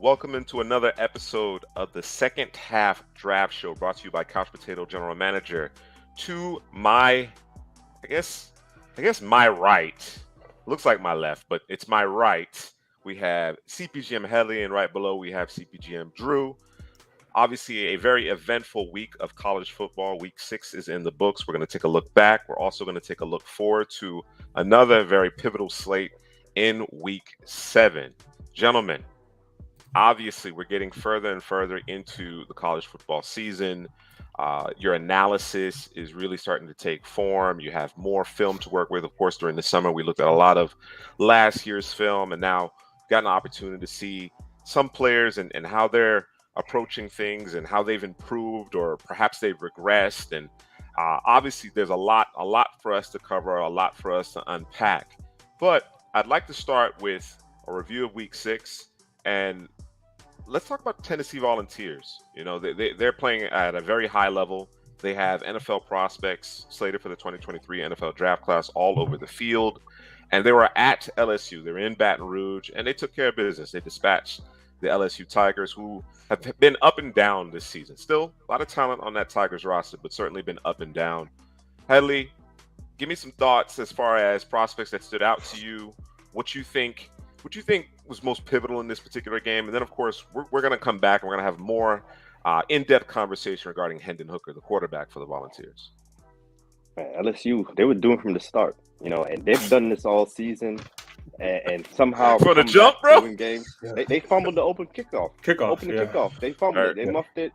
Welcome into another episode of the second half draft show brought to you by Couch Potato General Manager. To my, I guess my right, looks like my left, but it's my right. We have CPGM Headley, and right below we have CPGM Drew. Obviously, a very eventful week of college football. Week 6 is in the books. We're going to take a look back. We're also going to take a look forward to another very pivotal slate in week 7. Gentlemen, obviously, we're getting further and further into the college football season. Your analysis is really starting to take form. You have more film to work with. Of course, during the summer, we looked at a lot of last year's film, and now got an opportunity to see some players and how they're approaching things and how they've improved or perhaps they've regressed. And obviously, there's a lot for us to cover, a lot for us to unpack. But I'd like to start with a review of Week 6 and let's talk about Tennessee Volunteers. You know, they're playing at a very high level. They have NFL prospects slated for the 2023 NFL draft class all over the field. And they were at LSU. They were in Baton Rouge, and they took care of business. They dispatched the LSU Tigers, who have been up and down this season. Still, a lot of talent on that Tigers roster, but certainly been up and down. Headley, give me some thoughts as far as prospects that stood out to you. What you think was most pivotal in this particular game? And then, of course, we're going to come back and we're going to have more in-depth conversation regarding Hendon Hooker, the quarterback for the Volunteers. Man, LSU, they were doomed from the start, you know, and they've done this all season. And somehow from the jump, bro, games, they fumbled the open kickoff. Kickoff. They fumbled it. They muffed it.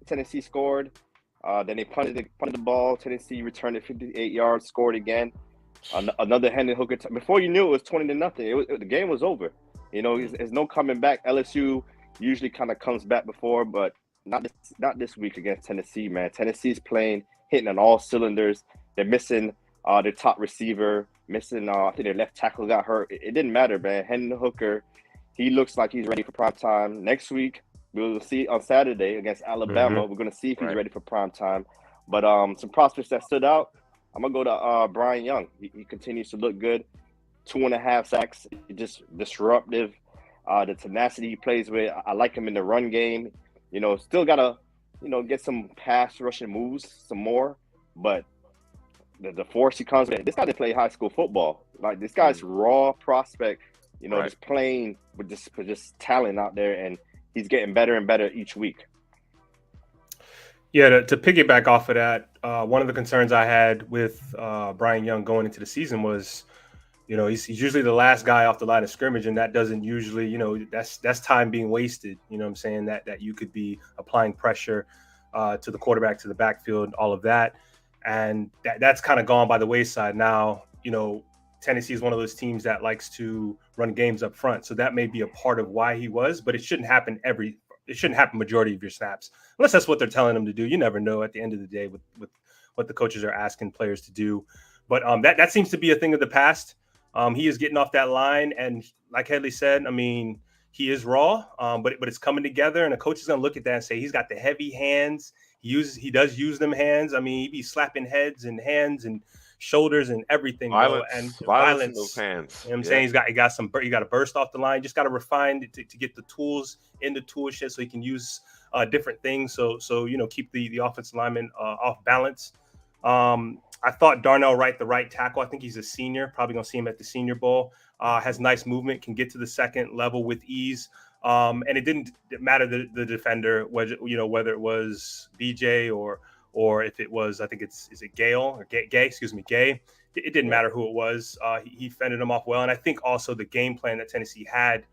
Tennessee scored. Then they punted the ball. Tennessee returned it 58 yards, scored again. Another Hendon Hooker. Before you knew it was 20-0. The game was over. You know, there's no coming back. LSU usually kind of comes back before, but not this week against Tennessee, man. Tennessee's hitting on all cylinders. They're missing their top receiver, missing I think their left tackle got hurt. It didn't matter, man. Hendon Hooker, he looks like he's ready for prime time. Next week, we'll see on Saturday against Alabama. We're going to see if he's ready for prime time. But some prospects that stood out, I'm going to go to Brian Young. He continues to look good. 2.5 sacks, just disruptive. The tenacity he plays with, I like him in the run game. You know, still got to, get some pass rushing moves, some more. But the force he comes with, this guy didn't play high school football. Like, this guy's raw prospect, just playing with just talent out there, and he's getting better and better each week. Yeah, to piggyback off of that, one of the concerns I had with Brian Young going into the season was, he's usually the last guy off the line of scrimmage, and that doesn't usually, that's time being wasted. You know what I'm saying? That you could be applying pressure to the quarterback, to the backfield, all of that. And that's kind of gone by the wayside. Now, Tennessee is one of those teams that likes to run games up front. So that may be a part of why he was, but it shouldn't happen majority of your snaps, unless that's what they're telling him to do. You never know at the end of the day with what the coaches are asking players to do. But that seems to be a thing of the past. He is getting off that line. And like Headley said, I mean, he is raw, but it's coming together. And a coach is going to look at that and say, he's got the heavy hands. He does use them hands. I mean, he be slapping heads and hands and shoulders and everything. Violence in those hands. You know what I'm saying? He got to burst off the line. Just got to refine to get the tools in the tool shed so he can use different things. So keep the offensive lineman off balance. I thought Darnell Wright, the right tackle, I think he's a senior, probably going to see him at the Senior Bowl, has nice movement, can get to the second level with ease. And it didn't matter the defender, whether it was BJ or if it was, I think is it Gale or Gay? Gay. It didn't matter who it was. He fended him off well. And I think also the game plan that Tennessee had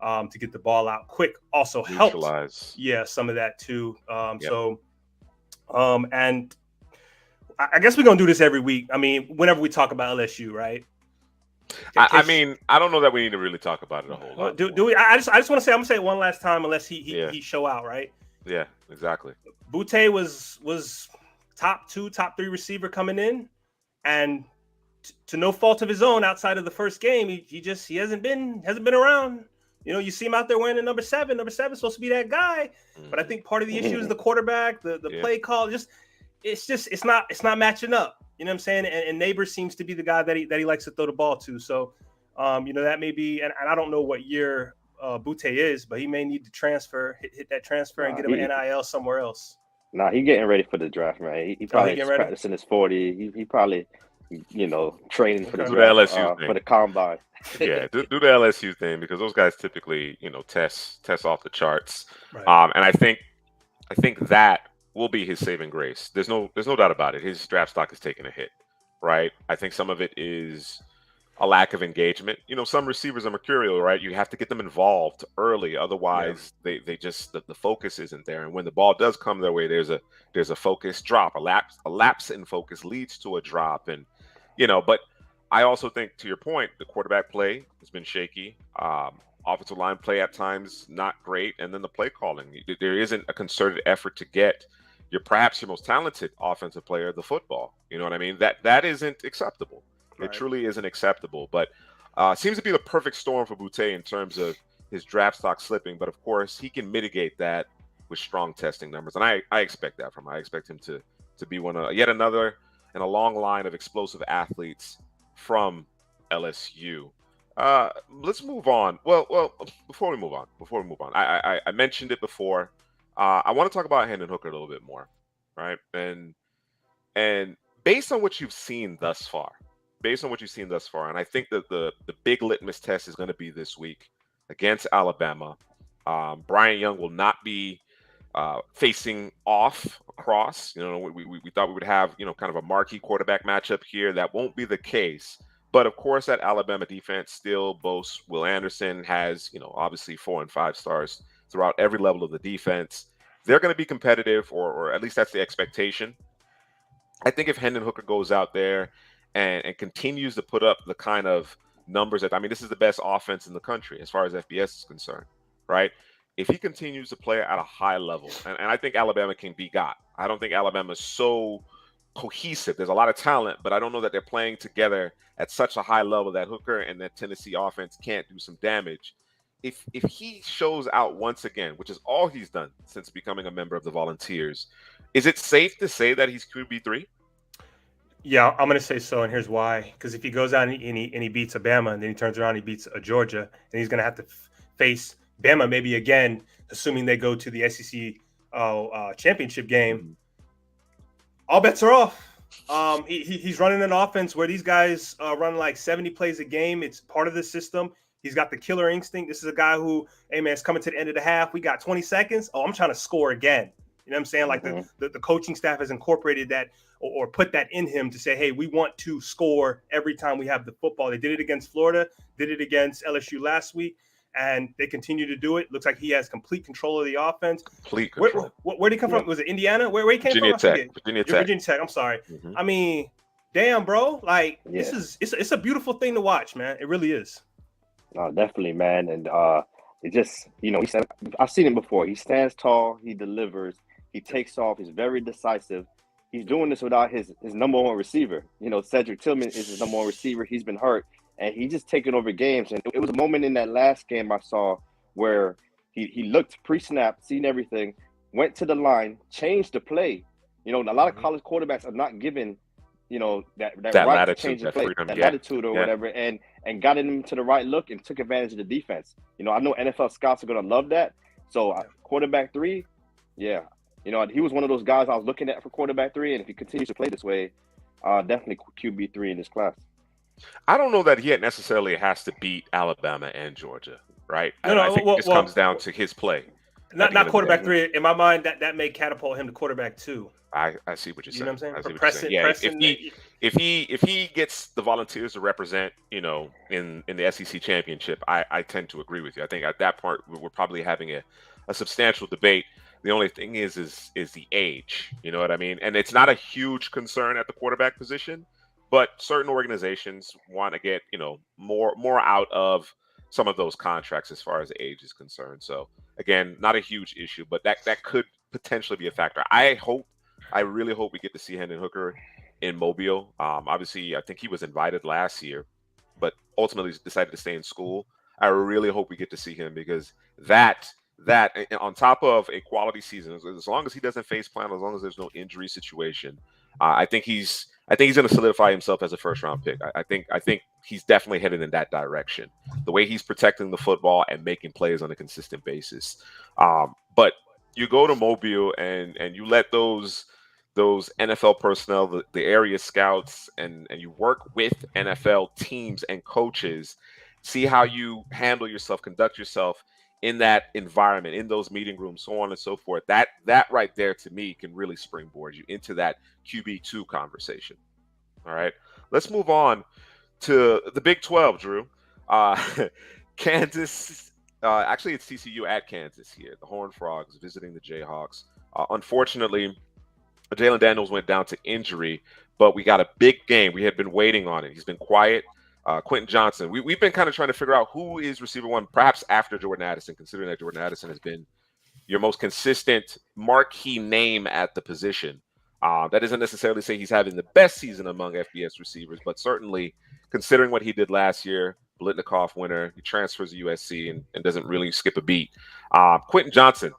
to get the ball out quick also helped. Yeah, some of that too. And I guess we're going to do this every week. I mean, whenever we talk about LSU, right? I mean, I don't know that we need to really talk about it a whole lot. Do we? I just want to say, I'm going to say it one last time, unless he show out, right? Yeah, exactly. Butte was top 2, top 3 receiver coming in, and to no fault of his own, outside of the first game, he hasn't been around. You see him out there wearing the number 7. Number 7 is supposed to be that guy, but I think part of the issue is the quarterback, the play call. It's not matching up. You know what I'm saying? And Neighbors seems to be the guy that he likes to throw the ball to. So, that may be, and I don't know what year Butte is, but he may need to transfer, hit that transfer and get him an NIL somewhere else. Nah, he getting ready for the draft, man. He probably practicing his 40. He probably, training for the draft, for the combine. Yeah, do the LSU thing, because those guys typically, test off the charts. Right. And I think that will be his saving grace. There's no doubt about it. His draft stock is taking a hit, right? I think some of it is a lack of engagement. Some receivers are mercurial, right? You have to get them involved early, otherwise they just the focus isn't there. And when the ball does come their way, there's a focus drop. A lapse in focus leads to a drop, and But I also think, to your point, the quarterback play has been shaky. Offensive line play at times not great, and then the play calling. There isn't a concerted effort to get perhaps your most talented offensive player the football. You know what I mean? That isn't acceptable. Right. It truly isn't acceptable. But seems to be the perfect storm for Butte in terms of his draft stock slipping. But of course, he can mitigate that with strong testing numbers, and I expect that from him. I expect him to be yet another in a long line of explosive athletes from LSU. Let's move on. Well, before we move on, I mentioned it before. I want to talk about Hendon Hooker a little bit more, right? And based on what you've seen thus far, and I think that the big litmus test is going to be this week against Alabama. Bryant Young will not be facing off across. We thought we would have kind of a marquee quarterback matchup here. That won't be the case. But of course, that Alabama defense still boasts Will Anderson, has, obviously 4 and 5 stars throughout every level of the defense. They're going to be competitive, or at least that's the expectation. I think if Hendon Hooker goes out there and continues to put up the kind of numbers this is the best offense in the country as far as FBS is concerned, right? If he continues to play at a high level, and I think Alabama can be got. I don't think Alabama is so cohesive. There's a lot of talent, but I don't know that they're playing together at such a high level that Hooker and that Tennessee offense can't do some damage. If he shows out once again, which is all he's done since becoming a member of the Volunteers, is it safe to say that he's QB3? Yeah, I'm going to say so, and here's why. Because if he goes out and he beats a Bama, and then he turns around and he beats a Georgia, and he's going to have to face Bama maybe again, assuming they go to the SEC championship game, all bets are off. He's running an offense where these guys run like 70 plays a game. It's part of the system. He's got the killer instinct. This is a guy who, hey, man, it's coming to the end of the half. We got 20 seconds. Oh, I'm trying to score again. You know what I'm saying? Like the coaching staff has incorporated that or put that in him to say, hey, we want to score every time we have the football. They did it against Florida, did it against LSU last week, and they continue to do it. Looks like he has complete control of the offense. Complete control. Where did he come from? Was it Indiana? Where he came from? Virginia Tech. I'm sorry. Damn, bro. Like, it's a beautiful thing to watch, man. It really is. No, definitely, man. And it just, I've seen him before. He stands tall. He delivers. He takes off. He's very decisive. He's doing this without his number one receiver. Cedric Tillman is his number one receiver. He's been hurt, and he's just taking over games. And it was a moment in that last game I saw where he looked pre-snap, seen everything, went to the line, changed the play. A lot of college quarterbacks are not given, that right latitude, to change the play, freedom, latitude or whatever, and got him to the right look and took advantage of the defense. I know NFL scouts are going to love that. So quarterback 3, yeah. He was one of those guys I was looking at for quarterback 3, and if he continues to play this way, definitely QB3 in this class. I don't know that he necessarily has to beat Alabama and Georgia, right? I think it just comes down to his play. Not quarterback 3. In my mind, that may catapult him to quarterback 2. I see what you're saying. You know what I'm saying? Pressing, yeah, if he gets the Volunteers to represent, in the SEC championship, I tend to agree with you. I think at that point we're probably having a substantial debate. The only thing is the age. You know what I mean? And it's not a huge concern at the quarterback position, but certain organizations want to get, more out of some of those contracts as far as age is concerned. So again, not a huge issue, but that could potentially be a factor. I really hope we get to see Hendon Hooker in Mobile. Obviously, I think he was invited last year, but ultimately decided to stay in school. I really hope we get to see him, because that on top of a quality season, as long as he doesn't face plan, as long as there's no injury situation, I think he's going to solidify himself as a first-round pick. I think he's definitely headed in that direction. The way he's protecting the football and making plays on a consistent basis. But you go to Mobile and you let those NFL personnel, the area scouts, and you work with NFL teams and coaches, see how you handle yourself, conduct yourself in that environment, in those meeting rooms, so on and so forth. That right there, to me, can really springboard you into that QB2 conversation. All right, let's move on to the Big 12, Drew. Kansas, actually it's TCU at Kansas here. The Horned Frogs visiting the Jayhawks. Unfortunately, Jalen Daniels went down to injury, but we got a big game. We had been waiting on it. He's been quiet. Quentin Johnson. We've been kind of trying to figure out who is receiver one, perhaps after Jordan Addison, considering that Jordan Addison has been your most consistent marquee name at the position. That doesn't necessarily say he's having the best season among FBS receivers, but certainly considering what he did last year, Blitnikoff winner, he transfers to USC and doesn't really skip a beat. Quentin Johnson,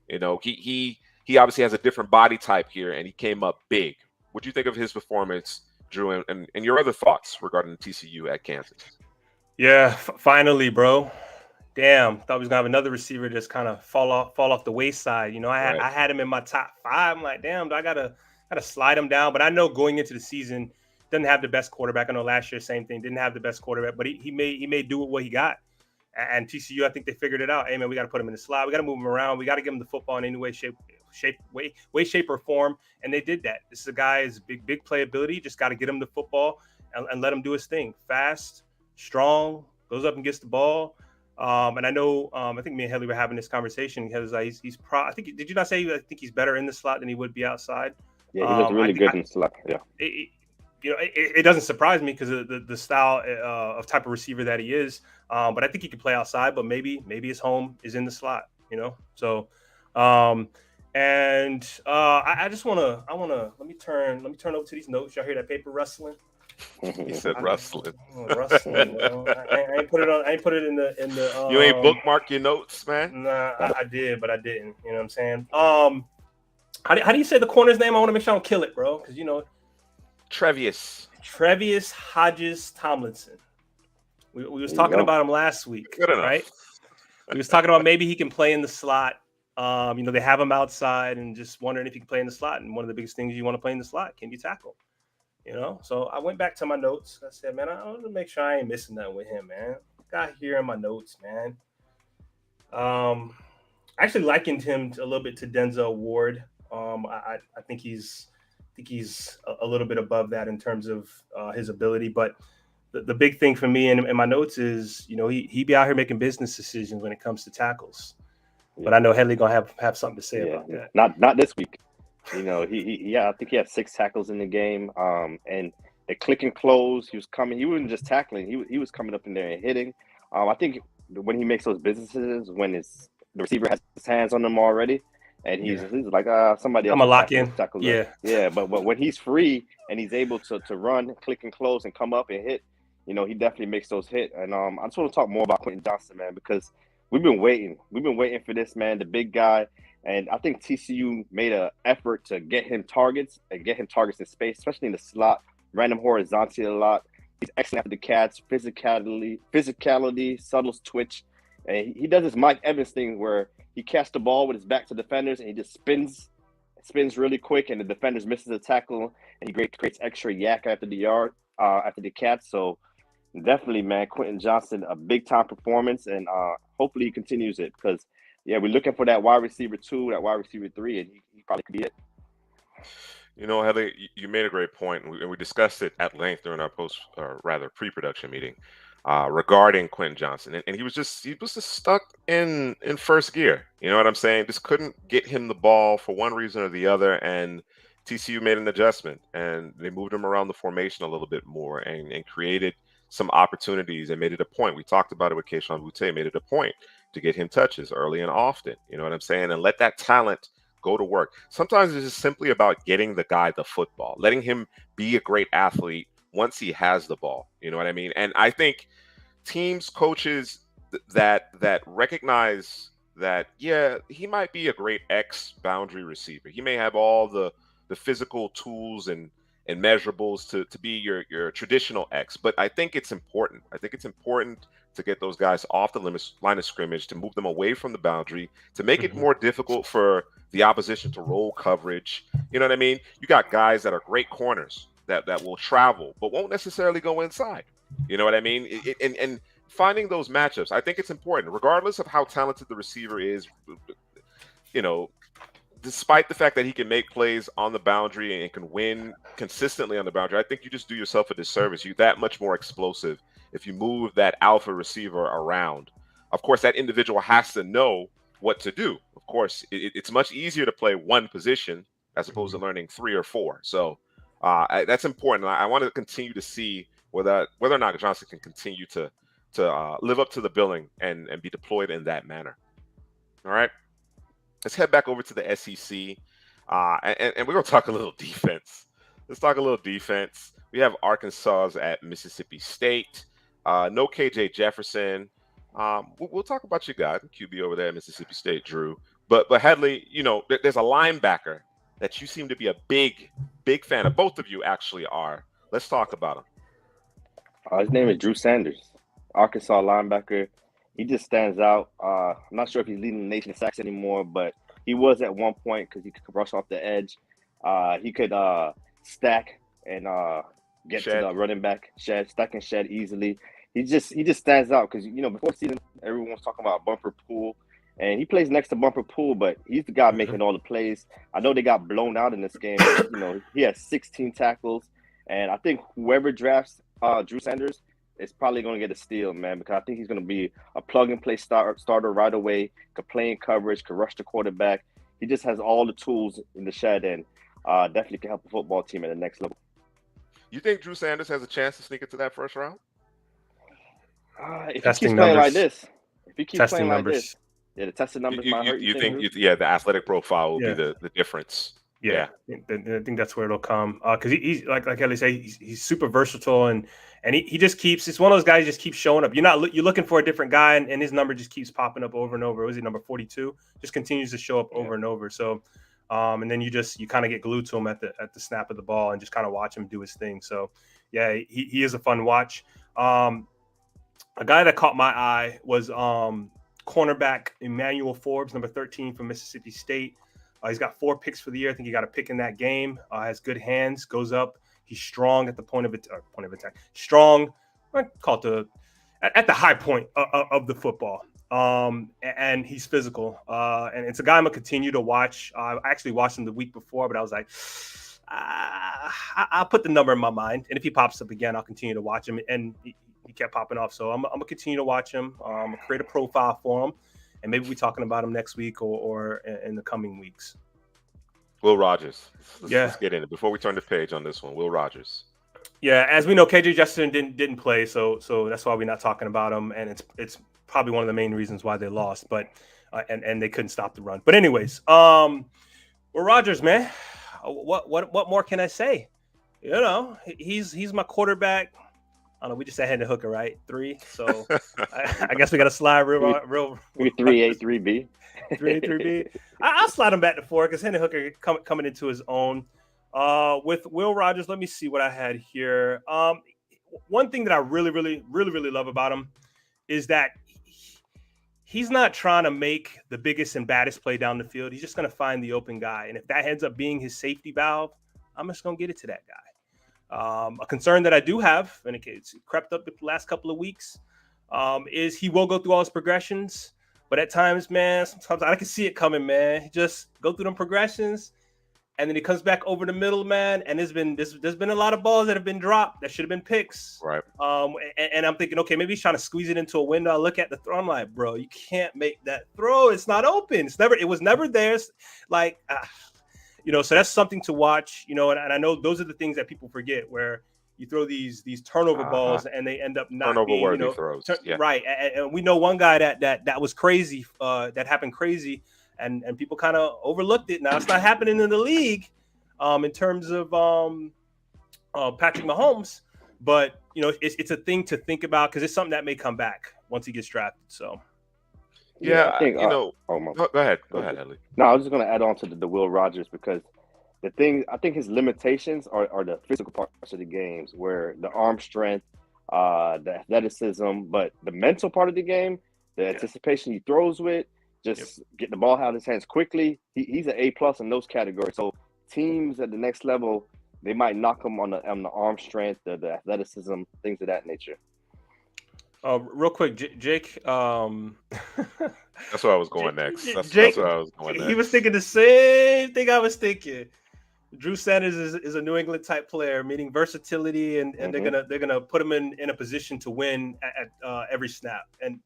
he obviously has a different body type here, and he came up big. What do you think of his performance, Drew, and your other thoughts regarding TCU at Kansas? Yeah, finally, bro. Damn, thought we was gonna have another receiver just kind of fall off the wayside. I had him in my top 5. I'm like, damn, I gotta slide him down. But I know going into the season, doesn't have the best quarterback. I know last year, same thing, didn't have the best quarterback, but he may do with what he got. And TCU, I think they figured it out. Hey man, we got to put him in the slot. We got to move him around. We got to give him the football in any way, shape, or form. And they did that. This is a guy is big playability. Just got to get him the football and let him do his thing. Fast, strong, goes up and gets the ball. And I know, I think me and Headley were having this conversation because I think, did you not say I think he's better in the slot than he would be outside? Yeah, he looks really good in the slot. Yeah. It doesn't surprise me because of the style of type of receiver that he is. But I think he can play outside, but maybe his home is in the slot, So, I just want to let me turn over to these notes. Y'all hear that paper rustling? He said rustling. Rustling. I ain't put it in the. You ain't bookmark your notes, man. Nah, I did, but I didn't. You know what I'm saying? How do you say the corner's name? I want to make sure I don't kill it, bro, because Trevius Hodges Tomlinson. We was talking about him last week, right? We was talking about maybe he can play in the slot. They have him outside and just wondering if he can play in the slot. And one of the biggest things you want to play in the slot, can you tackle? So I went back to my notes. I said, man, I want to make sure I ain't missing nothing with him, man. Got here in my notes, man. I actually likened him a little bit to Denzel Ward. I think he's a little bit above that in terms of his ability. But the big thing for me in my notes is, he be out here making business decisions when it comes to tackles. Yeah. But I know Headley gonna have something to say about that. Not this week. I think he had 6 tackles in the game. And the click and close, he was coming. He wasn't just tackling. He was coming up in there and hitting. I think when he makes those businesses, when the receiver has his hands on them already, and he's like somebody else. I'm a lock in. Yeah. But when he's free and he's able to run, click and close, and come up and hit, he definitely makes those hit. And I just want to talk more about Quentin Johnson, man, because we've been waiting for this, man, the big guy. And I think TCU made an effort to get him targets in space, especially in the slot, ran him horizontally a lot. He's excellent after the catch, physicality, subtle twitch. And he does this Mike Evans thing where he catches the ball with his back to defenders and he just spins really quick, and the defenders misses the tackle, and he creates extra yak after the catch. So definitely, man, Quentin Johnson, a big time performance, and hopefully he continues it because we're looking for that wide receiver 2, that wide receiver 3, and he probably could be it. Headley, you made a great point, and we discussed it at length during our pre-production meeting regarding Quentin Johnson, and he was just stuck in first gear. You know what I'm saying? Just couldn't get him the ball for one reason or the other, and TCU made an adjustment, and they moved him around the formation a little bit more and created some opportunities and made it a point. We talked about it with Keishon Butte, made it a point to get him touches early and often. You know what I'm saying? And let that talent go to work. Sometimes it's just simply about getting the guy the football, letting him be a great athlete once he has the ball. You know what I mean? And I think teams, coaches that recognize that, he might be a great X boundary receiver. He may have all the the physical tools and measurables to be your traditional X. But I think it's important. I think it's important to get those guys off the line of scrimmage, to move them away from the boundary, to make it more difficult for the opposition to roll coverage. You know what I mean? You got guys that are great corners that will travel, but won't necessarily go inside. You know what I mean? And finding those matchups, I think it's important, regardless of how talented the receiver is. You know, despite the fact that he can make plays on the boundary and can win consistently on the boundary, I think you just do yourself a disservice. You're that much more explosive if you move that alpha receiver around. Of course, that individual has to know what to do. Of course, it's much easier to play one position as opposed to learning 3 or 4. So that's important. I want to continue to see whether or not Johnson can continue to live up to the billing and be deployed in that manner. All right. Let's head back over to the SEC, and we're going to talk a little defense. Let's talk a little defense. We have Arkansas at Mississippi State. No KJ Jefferson. We'll talk about your guy, QB over there at Mississippi State, Drew. But Headley, you know, there's a linebacker that you seem to be a big fan of. Both of you actually are. Let's talk about him. His name is Drew Sanders, Arkansas linebacker. He just stands out. I'm not sure if he's leading the nation in sacks anymore, but he was at one point because he could rush off the edge. He could stack and get to the running back, stack and shed easily. He just stands out because, you know, before the season, everyone was talking about Bumper Pool, and he plays next to Bumper Pool, but he's the guy making all the plays. I know they got blown out in this game. But, you know, he has 16 tackles, and I think whoever drafts Drew Sanders is probably going to get a steal, man, because I think he's going to be a plug-and-play starter right away, could play in coverage, could rush the quarterback. He just has all the tools in the shed, and definitely can help the football team at the next level. You think Drew Sanders has a chance to sneak into that first round? If he keeps playing like this. If he keeps playing like this. Yeah, the testing numbers might hurt. You think the athletic profile will be the difference. Yeah. I think that's where it'll come. Because he's like Headley say, he's super versatile and he just keeps. It's one of those guys just keeps showing up. You're looking for a different guy, and his number just keeps popping up over and over. Was he number 42? Just continues to show up over and over. So, and then you kind of get glued to him at the snap of the ball and just kind of watch him do his thing. So, yeah, he is a fun watch. A guy that caught my eye was cornerback Emmanuel Forbes, number 13 from Mississippi State. He's got 4 picks for the year. I think he got a pick in that game. Has good hands, goes up. He's strong at the point of attack. Strong, I call it at the high point of the football. And he's physical. And it's a guy I'm going to continue to watch. I actually watched him the week before, but I was like, I'll put the number in my mind. And if he pops up again, I'll continue to watch him. And he kept popping off. So I'm going to continue to watch him. I'm going to create a profile for him. And maybe we're talking about him next week or in the coming weeks. Will Rogers. Let's get in it. Before we turn the page on this one, Will Rogers. Yeah, as we know, KJ Jefferson didn't play, so that's why we're not talking about him, and it's probably one of the main reasons why they lost. But and they couldn't stop the run. But anyways, Will Rogers, man, what more can I say? You know, he's my quarterback. I don't know. We just said Hendon Hooker, right? 3. So I guess we got to slide real. 3A, 3B. 3A, 3B. I'll slide him back to 4 because Hendon Hooker coming into his own. With Will Rogers, let me see what I had here. One thing that I really love about him is that he's not trying to make the biggest and baddest play down the field. He's just going to find the open guy. And if that ends up being his safety valve, I'm just going to get it to that guy. A concern that I do have, and it's crept up the last couple of weeks, is he will go through all his progressions. But at times, man, sometimes I can see it coming, man. He just go through them progressions, and then he comes back over the middle, man. And there's been a lot of balls that have been dropped that should have been picks. Right. And I'm thinking, okay, maybe he's trying to squeeze it into a window. I look at the throw. I'm like, bro, you can't make that throw. It's not open. It was never there. Like, so that's something to watch, and I know those are the things that people forget where you throw these turnover balls and they end up not being, turnover-worthy throws. Right. And we know one guy that was crazy, that happened crazy, and people kind of overlooked it. Now it's not happening in the league in terms of Patrick Mahomes, but it's a thing to think about because it's something that may come back once he gets drafted. So. Yeah, I think, go ahead, Headley. No, I was just going to add on to the Will Rogers because the thing, I think his limitations are the physical parts of the games, where the arm strength, the athleticism, but the mental part of the game, the anticipation he throws with, just get the ball out of his hands quickly. He's an A+ in those categories. So teams at the next level, they might knock him on the arm strength, the athleticism, things of that nature. Real quick, Jake. That's where I was going next. That's where I was going next. He was thinking the same thing I was thinking. Drew Sanders is a New England type player, meaning versatility, and they're gonna put him in a position to win at every snap. And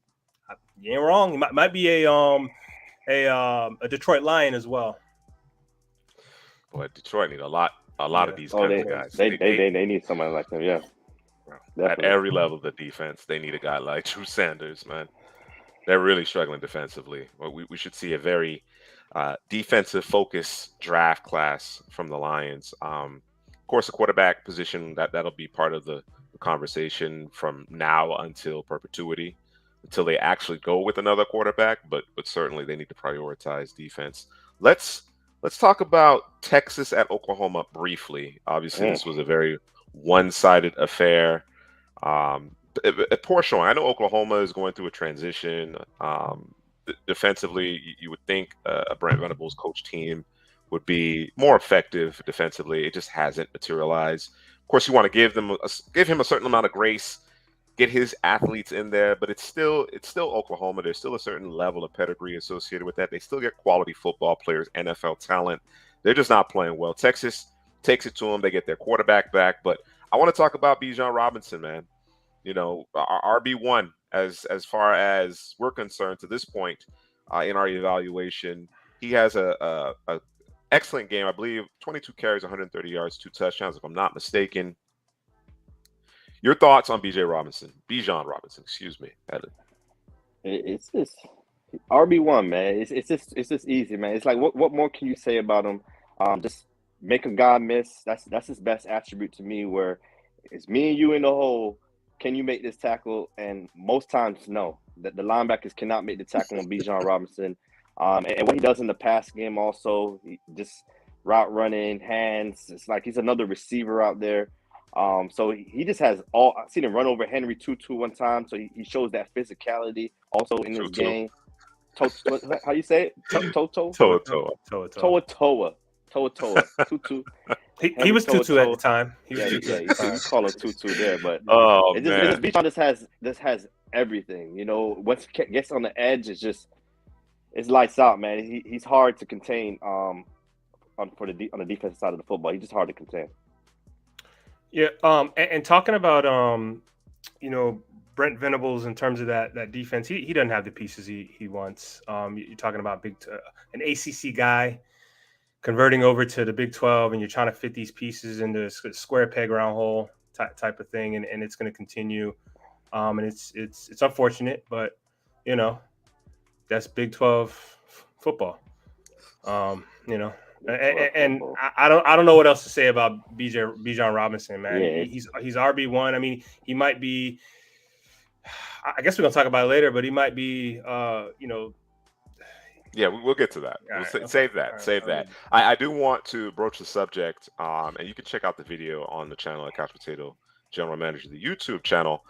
you ain't wrong. He might be a Detroit Lion as well. Boy, Detroit need a lot of these kinds of guys. They need somebody like them. Yeah. At every level of the defense, they need a guy like Drew Sanders, man. They're really struggling defensively. We should see a very defensive-focused draft class from the Lions. Of course, the quarterback position, that'll be part of the conversation from now until perpetuity, until they actually go with another quarterback. But certainly they need to prioritize defense. Let's talk about Texas at Oklahoma briefly. Obviously, this was a very one-sided affair. A poor showing. I know Oklahoma is going through a transition. Defensively, you would think a Brent Venables coach team would be more effective defensively. It just hasn't materialized. Of course, you want to give him a certain amount of grace, get his athletes in there, but it's still Oklahoma. There's still a certain level of pedigree associated with that. They still get quality football players, NFL talent. They're just not playing well. Texas takes it to them. They get their quarterback back, but I want to talk about Bijan Robinson, man. You know, our RB1 as far as we're concerned to this point in our evaluation. He has a excellent game. I believe 22 carries, 130 yards, 2 touchdowns, if I'm not mistaken. Your thoughts on Bijan Robinson, excuse me, Headley. It's just RB1, man. It's just easy, man. It's like what more can you say about him? Just make a guy miss. That's his best attribute to me. Where it's me and you in the hole. Can you make this tackle? And most times, no. The linebackers cannot make the tackle on Bijan Robinson. And what he does in the pass game also, just route running, hands. It's like he's another receiver out there. So he just has all. I've seen him run over Henry 2-2 one time. So he shows that physicality also in his game. How you say it? Toto? Toa. 2-2. He was 2-2 at the time. You call him 2-2 there, but man. Bijan just has everything. You know, once he gets on the edge, it's lights out, man. He's hard to contain on the defensive side of the football. He's just hard to contain. Yeah. And talking about you know, Brent Venables in terms of that defense, he doesn't have the pieces he wants. You're talking about an ACC guy converting over to the Big 12, and you're trying to fit these pieces into a square peg round hole type of thing, and it's going to continue. And it's unfortunate, but you know, that's Big 12 football. You know, and I don't know what else to say about Bijan Robinson, man. Yeah. He's RB1. I mean, he might be. I guess we're gonna talk about it later, but he might be. You know. Yeah, we'll get to that. Save that. I do want to broach the subject, and you can check out the video on the channel at Couch Potato General Manager, the YouTube channel.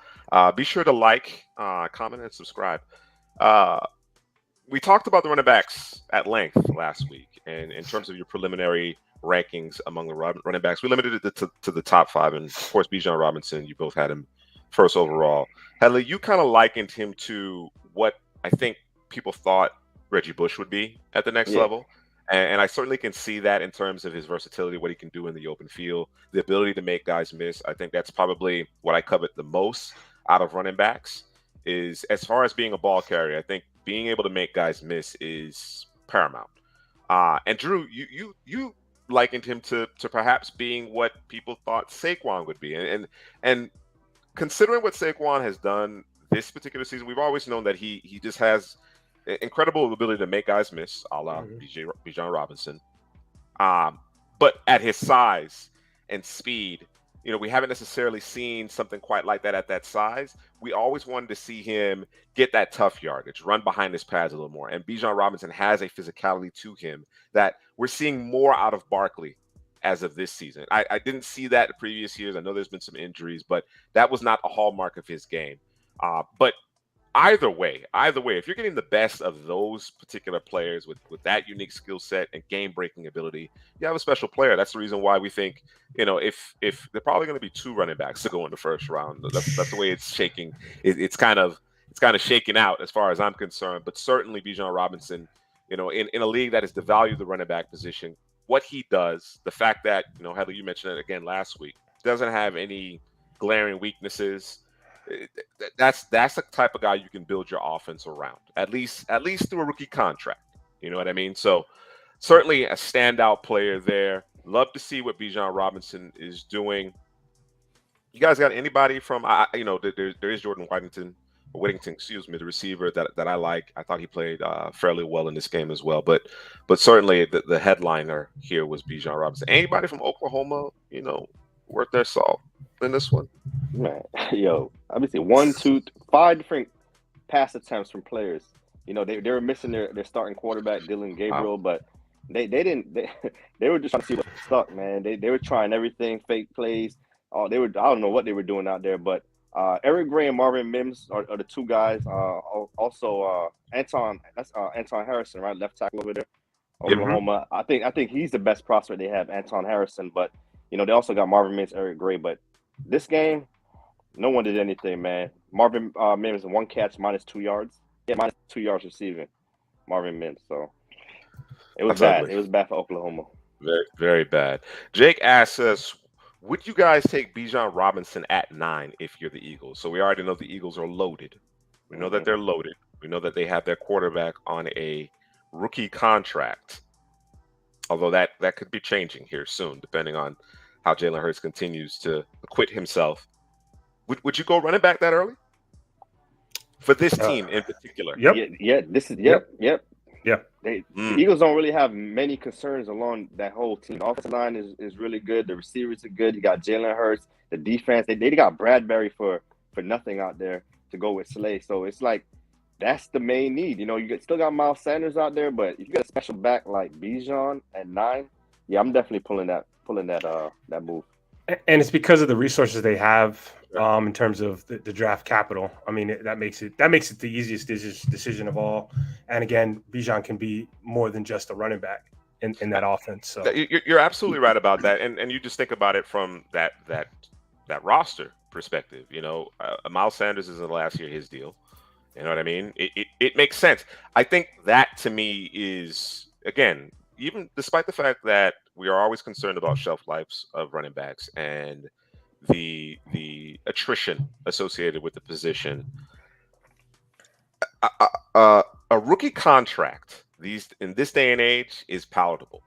Be sure to like, comment, and subscribe. We talked about the running backs at length last week, and in terms of your preliminary rankings among the running backs, we limited it to the top 5, and of course, Bijan Robinson, you both had him first overall. Headley, you kind of likened him to what I think people thought Reggie Bush would be at the next level. And I certainly can see that in terms of his versatility, what he can do in the open field, the ability to make guys miss. I think that's probably what I covet the most out of running backs is as far as being a ball carrier. I think being able to make guys miss is paramount. And Drew, you likened him to perhaps being what people thought Saquon would be. And considering what Saquon has done this particular season, we've always known that he just has incredible ability to make guys miss, a la Bijan Robinson. But at his size and speed, you know, we haven't necessarily seen something quite like that at that size. We always wanted to see him get that tough yardage, run behind his pads a little more. And Bijan Robinson has a physicality to him that we're seeing more out of Barkley as of this season. I didn't see that in previous years. I know there's been some injuries, but that was not a hallmark of his game. But either way, if you're getting the best of those particular players with that unique skill set and game-breaking ability, you have a special player. That's the reason why we think, if they're probably going to be 2 running backs to go in the first round. That's the way it's shaking. It's kind of shaking out as far as I'm concerned. But certainly Bijan Robinson, in a league that has devalued the running back position, what he does, the fact that, Headley, you mentioned it again last week, doesn't have any glaring weaknesses. That's the type of guy you can build your offense around, at least through a rookie contract. You know what I mean? So certainly a standout player there. Love to see what Bijan Robinson is doing. You guys got anybody from, there is Jordan Whittington, the receiver that I like. I thought he played fairly well in this game as well. But certainly the headliner here was Bijan Robinson. Anybody from Oklahoma, worth their salt in this one? Man, yo, I've been seeing 1, 2, 5 different pass attempts from players. They were missing their starting quarterback, Dylan Gabriel, but they were just trying to see what stuck, man. They were trying everything, fake plays. I don't know what they were doing out there, but Eric Gray and Marvin Mims are the 2 guys. Also Anton Harrison, right, left tackle over there, Oklahoma. Mm-hmm. I think he's the best prospect they have, Anton Harrison, but they also got Marvin Mims, Eric Gray, but this game, no one did anything, man. Marvin Mims, 1 catch, -2 yards. Yeah, -2 yards receiving, Marvin Mims. So it was bad. It was bad for Oklahoma. Very, very bad. Jake asks us, would you guys take Bijan Robinson at 9 if you're the Eagles? So we already know the Eagles are loaded. We know that they're loaded. We know that they have their quarterback on a rookie contract. Although that could be changing here soon, depending on how Jalen Hurts continues to acquit himself. Would you go running back that early? For this team in particular? Yep. The Eagles don't really have many concerns along that whole team. The offensive line is really good. The receivers are good. You got Jalen Hurts. The defense, they got Bradbury for nothing out there to go with Slay. So it's like that's the main need. You still got Miles Sanders out there, but if you got a special back like Bijan at 9, yeah, I'm definitely pulling that move. And it's because of the resources they have in terms of the draft capital. I mean, that makes it the easiest decision of all. And again, Bijan can be more than just a running back in that offense. So you're absolutely right about that. And you just think about it from that roster perspective. Miles Sanders is in the last year his deal. You know what I mean? It makes sense. I think that to me is, again, even despite the fact that we are always concerned about shelf lives of running backs and the attrition associated with the position, a rookie contract in this day and age is palatable,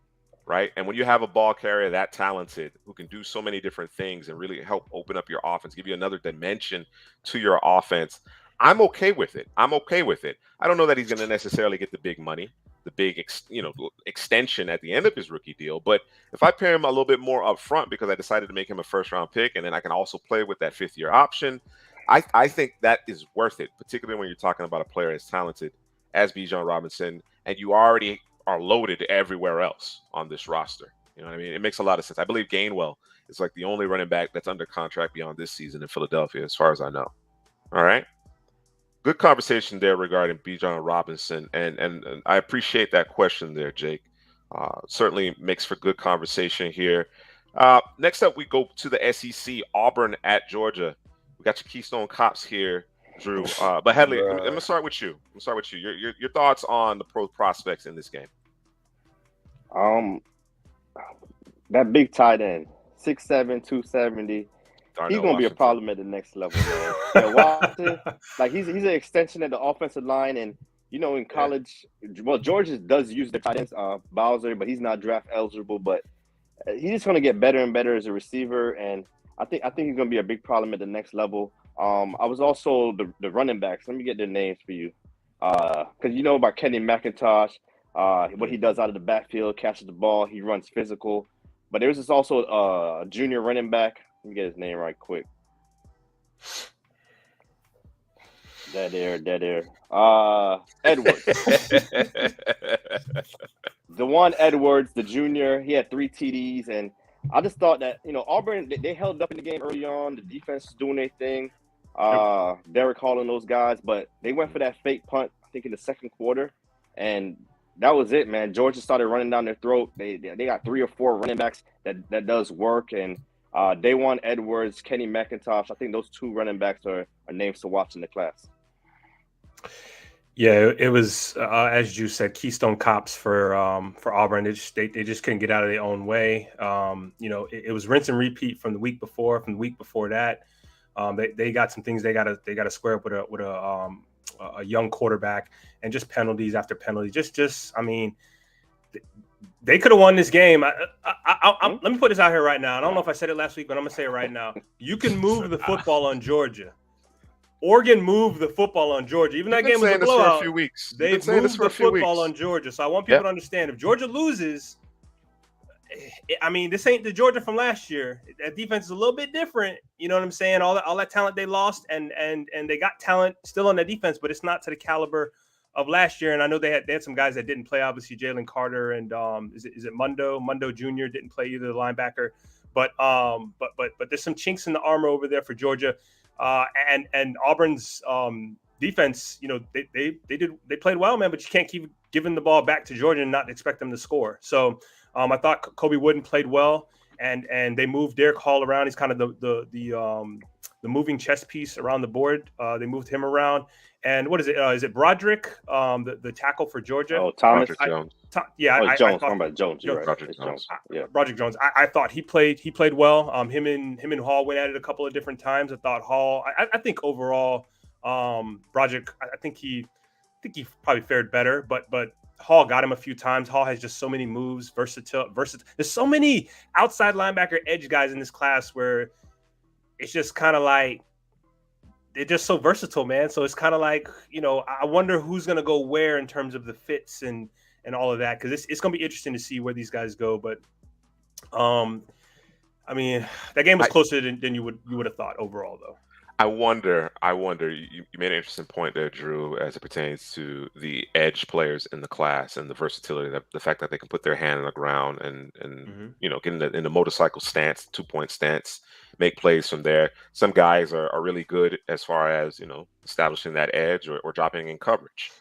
right? And when you have a ball carrier that talented who can do so many different things and really help open up your offense, give you another dimension to your offense, I'm okay with it. I don't know that he's going to necessarily get the big money, the big extension at the end of his rookie deal. But if I pay him a little bit more up front because I decided to make him a first-round pick, and then I can also play with that 5th-year option, I think that is worth it, particularly when you're talking about a player as talented as Bijan Robinson, and you already are loaded everywhere else on this roster. You know what I mean? It makes a lot of sense. I believe Gainwell is like the only running back that's under contract beyond this season in Philadelphia, as far as I know. All right. Good conversation there regarding Bijan Robinson, and I appreciate that question there, Jake. Certainly makes for good conversation here. Next up, we go to the SEC, Auburn at Georgia. We got your Keystone Cops here, Drew. But Headley, I'm gonna start with you. Your thoughts on the pro prospects in this game? That big tight end, 6'7", 270. He's gonna be a problem at the next level, man. Yeah, Washington, like he's an extension of the offensive line, and in college, well, Georgia does use the tight ends, Bowser, but he's not draft eligible. But he's just gonna get better and better as a receiver, and I think he's gonna be a big problem at the next level. I was also the running backs. Let me get their names for you, because you know about Kenny McIntosh, what he does out of the backfield, catches the ball, he runs physical. But there's this also a junior running back. Let me get his name right quick. Dead air. Edwards. DeJuan Edwards, the junior. He had 3 TDs, and I just thought that, Auburn, they held up in the game early on. The defense was doing their thing. Derek Hall and those guys, but they went for that fake punt, I think, in the second quarter. And that was it, man. Georgia started running down their throat. They got 3 or 4 running backs that does work. And Dawan Edwards, Kenny McIntosh, I think those 2 running backs are names to watch in the class. Yeah, it was as you said, Keystone Cops for Auburn. They just couldn't get out of their own way. It was rinse and repeat from the week before, that. They got some things they gotta square up with a young quarterback, and just penalties after penalty. I mean, they could have won this game. Let me put this out here right now. I don't know if I said it last week, but I'm gonna say it right now. You can move the football on Georgia. Oregon moved the football on Georgia. Even that game was a blowout. For a few weeks. They've moved the football on Georgia. So I want people to understand, if Georgia loses, I mean, this ain't the Georgia from last year. That defense is a little bit different. You know what I'm saying? All that talent they lost, and they got talent still on their defense, but it's not to the caliber of last year. And I know they had some guys that didn't play. Obviously, Jalen Carter and is it Mundo Jr. didn't play either, the linebacker. But there's some chinks in the armor over there for Georgia. And Auburn's defense, they played well, man, but you can't keep giving the ball back to Georgia and not expect them to score. So I thought Kobe Wooden played well, and they moved Derek Hall around. He's kind of the moving chess piece around the board. They moved him around. And what is it? Is it Broderick, the tackle for Georgia? Oh, Thomas Jones. Jones. Talking about Jones. You're right. Broderick Jones. Broderick Jones. I thought he played well. Him and Hall went at it a couple of different times. I thought Hall. I think overall, Broderick. I think he probably fared better. But Hall got him a few times. Hall has just so many moves, versatile. There's so many outside linebacker edge guys in this class where it's just kind of like, they're just so versatile, man. So it's kind of like, I wonder who's going to go where in terms of the fits and all of that, because it's going to be interesting to see where these guys go. But, I mean, that game was closer than you would have thought overall, though. I wonder. You made an interesting point there, Drew, as it pertains to the edge players in the class and the versatility, the fact that they can put their hand on the ground and get in the motorcycle stance, 2-point stance, make plays from there. Some guys are really good as far as establishing that edge or dropping in coverage.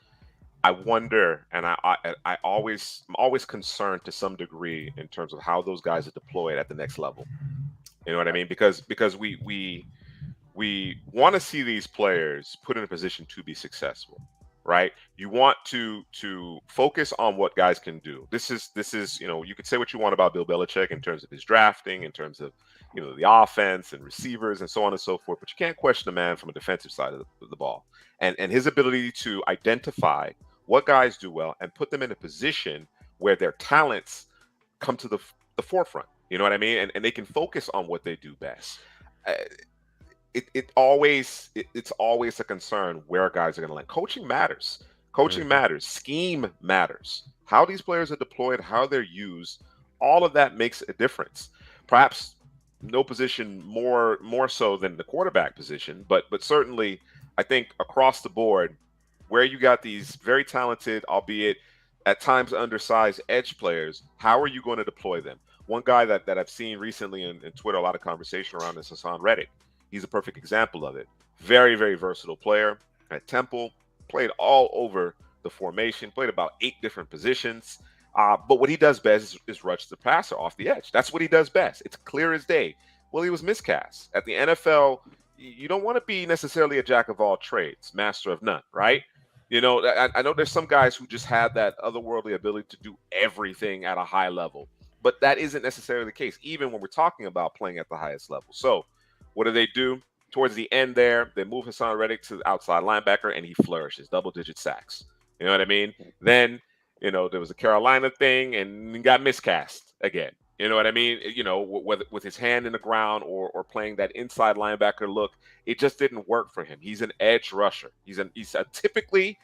I wonder, and I'm always concerned to some degree in terms of how those guys are deployed at the next level. You know what I mean? Because we want to see these players put in a position to be successful, right? You want to focus on what guys can do. This is you could say what you want about Bill Belichick in terms of his drafting, in terms of the offense and receivers and so on and so forth, but you can't question the man from a defensive side of the ball and his ability to identify what guys do well and put them in a position where their talents come to the forefront. You know what I mean? And they can focus on what they do best. It's always a concern where guys are going to land. Coaching matters. Matters. Scheme matters. How these players are deployed, how they're used, all of that makes a difference. Perhaps no position more so than the quarterback position, but certainly I think across the board, where you got these very talented, albeit at times undersized edge players, how are you going to deploy them? One guy that I've seen recently in Twitter, a lot of conversation around is Hassan Reddick. He's a perfect example of it. Very, very versatile player at Temple, played all over the formation, played about 8 different positions. But what he does best is rush the passer off the edge. That's what he does best. It's clear as day. Well, he was miscast. At the NFL, you don't want to be necessarily a jack of all trades, master of none, right? I know there's some guys who just have that otherworldly ability to do everything at a high level, but that isn't necessarily the case, even when we're talking about playing at the highest level. So what do? Towards the end there, they move Hassan Reddick to the outside linebacker, and he flourishes, double-digit sacks. You know what I mean? Then, there was a Carolina thing, and he got miscast again. You know what I mean? Whether with his hand in the ground or playing that inside linebacker look, it just didn't work for him. He's an edge rusher. He's a typically,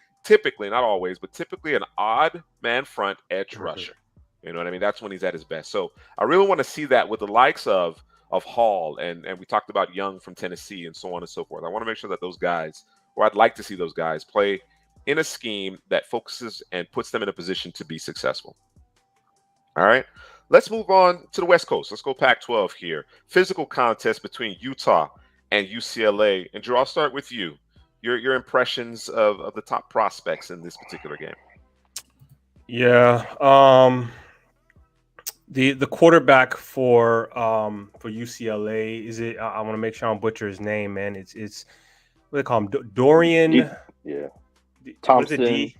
not always, but typically an odd man front edge rusher. You know what I mean? That's when he's at his best. So I really want to see that with the likes of Hall, and we talked about Young from Tennessee and so on and so forth. I want to make sure that those guys, or I'd like to see those guys play in a scheme that focuses and puts them in a position to be successful. All right, Let's move on to the West Coast. Let's go Pac-12 here. Physical contest between Utah and UCLA. And Drew, I'll start with you. Your impressions of the top prospects in this particular game. Yeah. The quarterback for UCLA, is it? I want to make sure I don't butcher his name, man. It's what do they call him? Dorian. Thompson.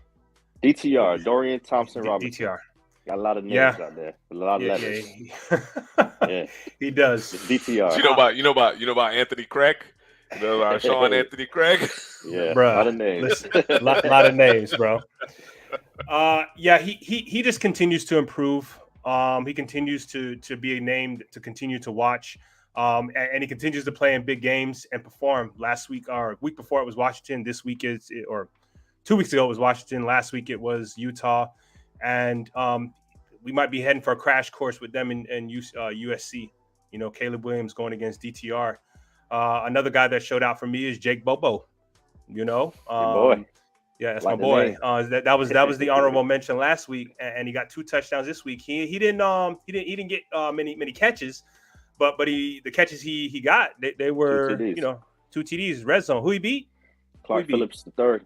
DTR. Dorian Thompson Robinson. DTR. Got a lot of names out there. A lot of letters. Yeah. He does. DTR. You know about Anthony Craig? You know about Sean Anthony Craig? Yeah, bro. A lot of names. lot of names, bro. He just continues to improve. He continues to be a name to continue to watch. And he continues to play in big games and perform. Last week or week before it was Washington. This week or 2 weeks ago it was Washington. Last week it was Utah. And we might be heading for a crash course with them in USC. You know, Caleb Williams going against DTR. Another guy that showed out for me is Jake Bobo. You know, boy. Yeah, that's my boy. That was the honorable mention last week, and he got 2 touchdowns this week. He didn't get many catches, but the catches he got they were 2 TDs, red zone. Who he beat? Clark Phillips III.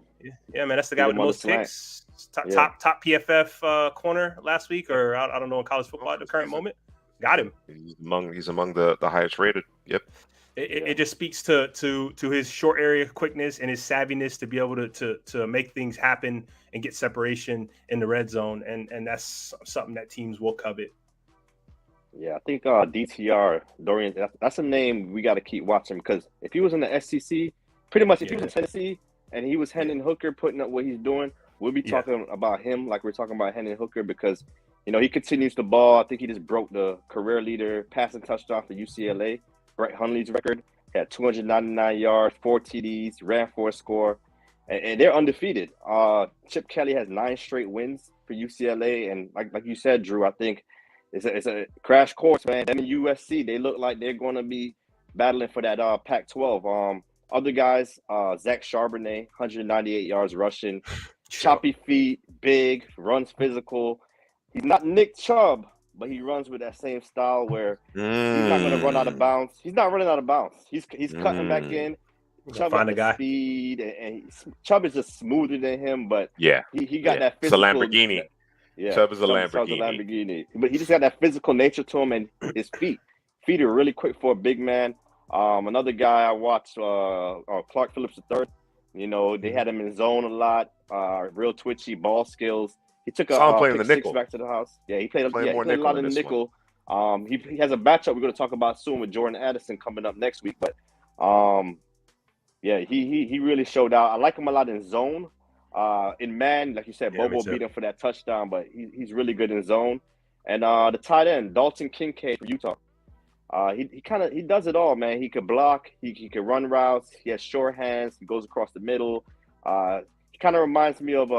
Yeah, man, that's the guy with the most picks. Top PFF corner last week, or I don't know in college football at the current moment. Got him. He's among the highest rated. Yep. It just speaks to his short area quickness and his savviness to be able to make things happen and get separation in the red zone, and that's something that teams will covet. Yeah, I think DTR Dorian. That's a name we got to keep watching, because if he was in the SEC, pretty much if he was in Tennessee and he was Hendon Hooker putting up what he's doing, we'll be talking about him like we're talking about Hendon Hooker, because he continues to ball. I think he just broke the career leader passing touchdown for UCLA. Brett Hundley's record. He had 299 yards, 4 TDs, ran for a score, and they're undefeated. Chip Kelly has 9 straight wins for UCLA, and like you said, Drew, I think it's a crash course, man. Them and USC, they look like they're going to be battling for that Pac-12. Other guys, Zach Charbonnet, 198 yards rushing, choppy feet, big, runs physical. He's not Nick Chubb, but he runs with that same style where he's not going to run out of bounds. He's not running out of bounds. He's cutting back in. Chubb find a guy. Speed, and Chubb is just smoother than him, but he got that physical. It's a Lamborghini. Yeah, Chubb is a Lamborghini. Chubb's a Lamborghini, but he just got that physical nature to him, and his feet are really quick for a big man. Another guy I watched, Clark Phillips III. They had him in zone a lot. Real twitchy, ball skills. He took a pick 6 back to the house. Yeah, he played a lot in the nickel. He has a matchup we're going to talk about soon with Jordan Addison coming up next week. But he really showed out. I like him a lot in zone. In man, like you said, Bobo beat him for that touchdown, but he's really good in zone. And the tight end, Dalton Kincaid from Utah. He does it all, man. He could block, he could run routes, he has short hands, he goes across the middle. He kind of reminds me of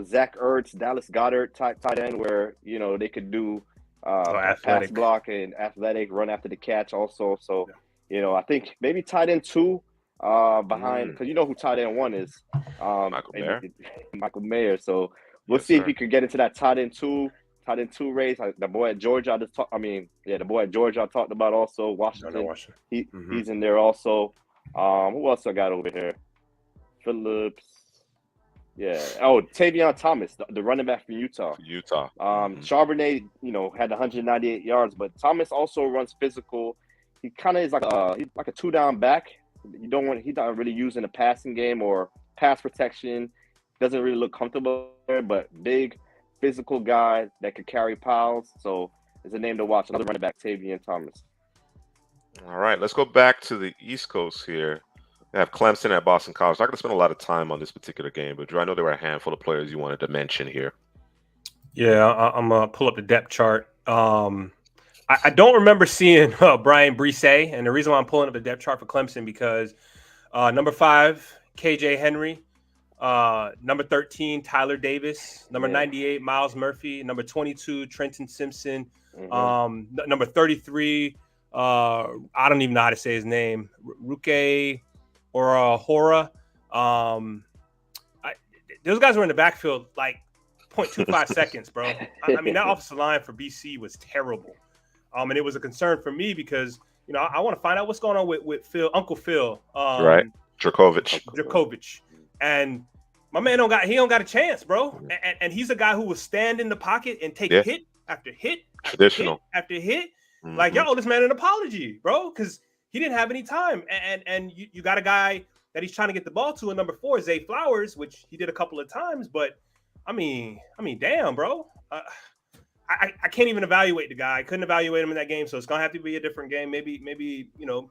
Zach Ertz, Dallas Goedert type tight end, where they could do pass block and athletic, run after the catch also. So I think maybe tight end 2 behind, because you know who tight end 1 is, Michael Mayer. So we'll see if he could get into that tight end 2 race. The boy at Georgia, the boy at Georgia I talked about also. Washington. He's in there also. Who else I got over here? Phillips. Yeah. Oh, Tavion Thomas, the running back from Utah. Charbonnet, had 198 yards, but Thomas also runs physical. He kind of is he's like a 2-down back. He's not really using the passing game or pass protection. Doesn't really look comfortable there, but big, physical guy that could carry piles. So it's a name to watch. Another running back, Tavion Thomas. All right, let's go back to the East Coast here. We have Clemson at Boston College. I'm not going to spend a lot of time on this particular game, but Drew, I know there were a handful of players you wanted to mention here. Yeah, I'm going to pull up the depth chart. I don't remember seeing Brian Brisset, and the reason why I'm pulling up the depth chart for Clemson because number 5, KJ Henry, number 13, Tyler Davis, number 98, Miles Murphy, number 22, Trenton Simpson, number 33, I don't even know how to say his name, Ruke or Hora. Those guys were in the backfield like 0.25 seconds, bro. I mean, that offensive line for BC was terrible. And it was a concern for me because, I want to find out what's going on with Phil, Uncle Phil. Right. Dracovic. And my man don't got a chance, bro. And he's a guy who will stand in the pocket and take hit after hit, traditional after hit. Like, yo, this man an apology, bro, because he didn't have any time. And you got a guy that he's trying to get the ball to in number 4, Zay Flowers, which he did a couple of times. But I mean, damn, bro. I can't even evaluate the guy. I couldn't evaluate him in that game, so it's gonna have to be a different game. Maybe we'll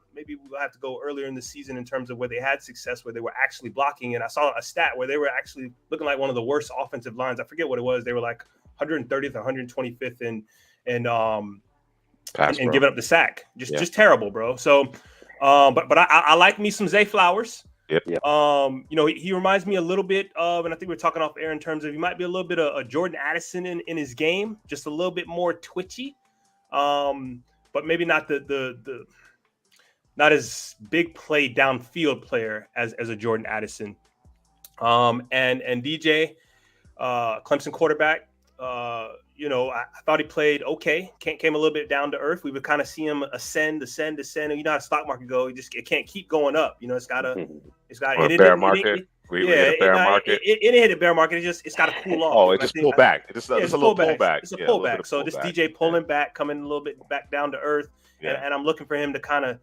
have to go earlier in the season in terms of where they had success, where they were actually blocking. And I saw a stat where they were actually looking like one of the worst offensive lines. I forget what it was. They were like 130th, 125th, and giving up the sack. Just terrible, bro. So, but I like me some Zay Flowers. Yep. He reminds me a little bit of, and I think we're talking off air in terms of he might be a little bit of a Jordan Addison in his game, just a little bit more twitchy, but maybe not the not as big play downfield player as a Jordan Addison. And DJ, Clemson quarterback. I thought he played okay. Came a little bit down to earth. We would kind of see him ascend. And you know how the stock market go. It can't keep going up. It's got to. Bear market. We hit a bear market. It hit a bear market. It's got to cool off. Oh, it just pulled back. It's a little pullback. It's a pullback. So this DJ pulling back, coming a little bit back down to earth, and I'm looking for him to kind of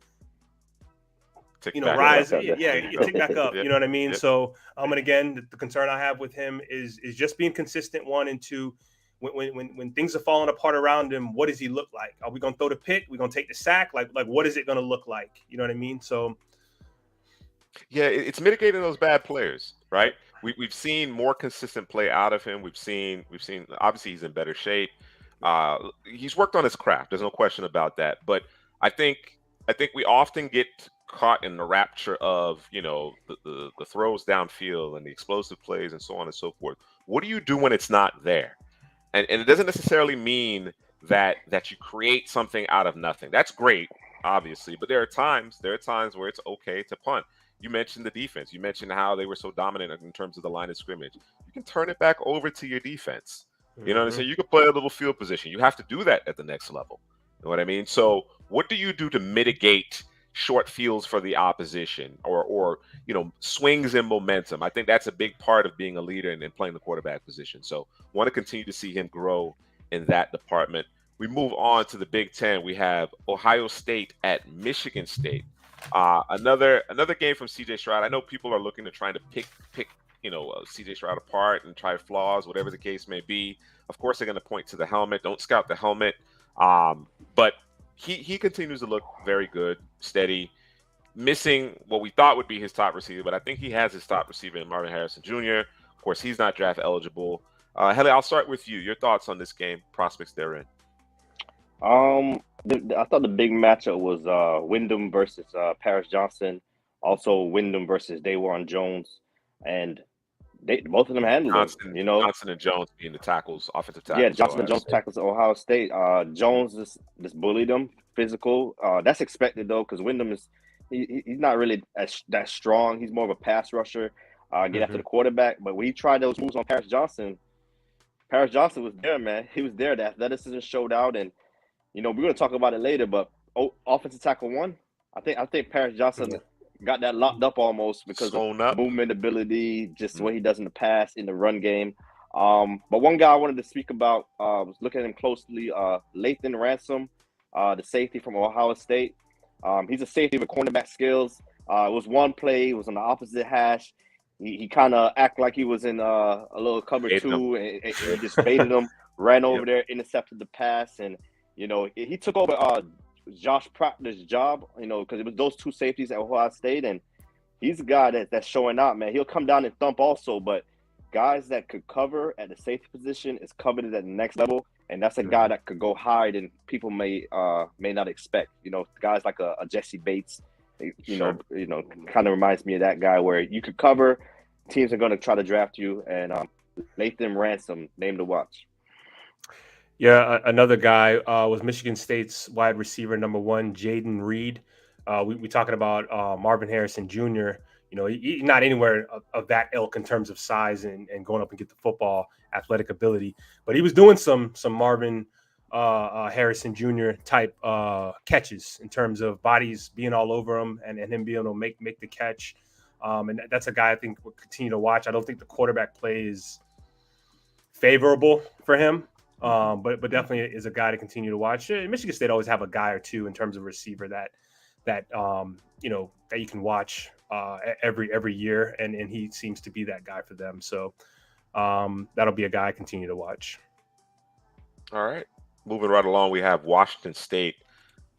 rise. Tick back up. You know what I mean? Yep. So and again, the concern I have with him is just being consistent. 1 and 2. When things are falling apart around him, what does he look like? Are we going to throw the pick? We're going to take the sack? Like what is it going to look like? You know what I mean? So, yeah, it's mitigating those bad players, right? We've seen more consistent play out of him. We've seen. Obviously, he's in better shape. He's worked on his craft. There's no question about that. But I think we often get caught in the rapture of the throws downfield and the explosive plays and so on and so forth. What do you do when it's not there? And it doesn't necessarily mean that you create something out of nothing. That's great, obviously, but there are times where it's okay to punt. You mentioned the defense. You mentioned how they were so dominant in terms of the line of scrimmage. You can turn it back over to your defense. You know what I'm saying? You can play a little field position. You have to do that at the next level. You know what I mean? So what do you do to mitigate short fields for the opposition or swings in momentum? I think that's a big part of being a leader and playing the quarterback position. So want to continue to see him grow in that department. We move on to the Big Ten. We have Ohio State at Michigan State. Another game from CJ Stroud. I know people are looking to trying to pick CJ Stroud apart and try flaws, whatever the case may be. Of course, they're going to point to the helmet. Don't scout the helmet. But he continues to look very good, steady, missing what we thought would be his top receiver, but I think he has his top receiver in Marvin Harrison Jr. Of course, he's not draft eligible. Headley, I'll start with you. Your thoughts on this game, prospects therein. I thought the big matchup was Wyndham versus Paris Johnson, also Wyndham versus Dawan Jones, and both of them handled it. Johnson and Jones being the tackles, offensive tackles. Yeah, Johnson and Jones tackles at Ohio State. Jones just bullied them, physical. That's expected though, because Wyndham he's not really that strong. He's more of a pass rusher, get after the quarterback. But when he tried those moves on Paris Johnson was there, man. He was there. The athleticism showed out, and we're going to talk about it later. But offensive tackle 1, I think Paris Johnson got that locked up almost because of movement ability, just what he does in the pass, in the run game. But one guy I wanted to speak about, was looking at him closely, Lathan Ransom, the safety from Ohio State. He's a safety with cornerback skills. It was one play, it was on the opposite hash. He kind of acted like he was in a little cover 2, and he just baited him, ran over there, intercepted the pass, and he took over Josh Proctor's job, because it was those 2 safeties at Ohio State, and he's a guy that's showing out, man. He'll come down and thump also, but guys that could cover at the safety position is coveted at the next level, and that's a guy that could go higher than people may not expect. Guys like a Jesse Bates, kind of reminds me of that guy where you could cover, teams are going to try to draft you, and Lathan Ransom, name to watch. Yeah, another guy was Michigan State's wide receiver number 1, Jaden Reed. We talking about Marvin Harrison Jr. He's not anywhere of that ilk in terms of size and going up and get the football athletic ability. But he was doing some Marvin Harrison Jr. type catches in terms of bodies being all over him and him being able to make the catch. And that's a guy I think we'll continue to watch. I don't think the quarterback play is favorable for him, but definitely is a guy to continue to watch. Michigan State always have a guy or two in terms of receiver that you can watch every year, and he seems to be that guy for them. So that'll be a guy I continue to watch. All right, moving right along, we have Washington State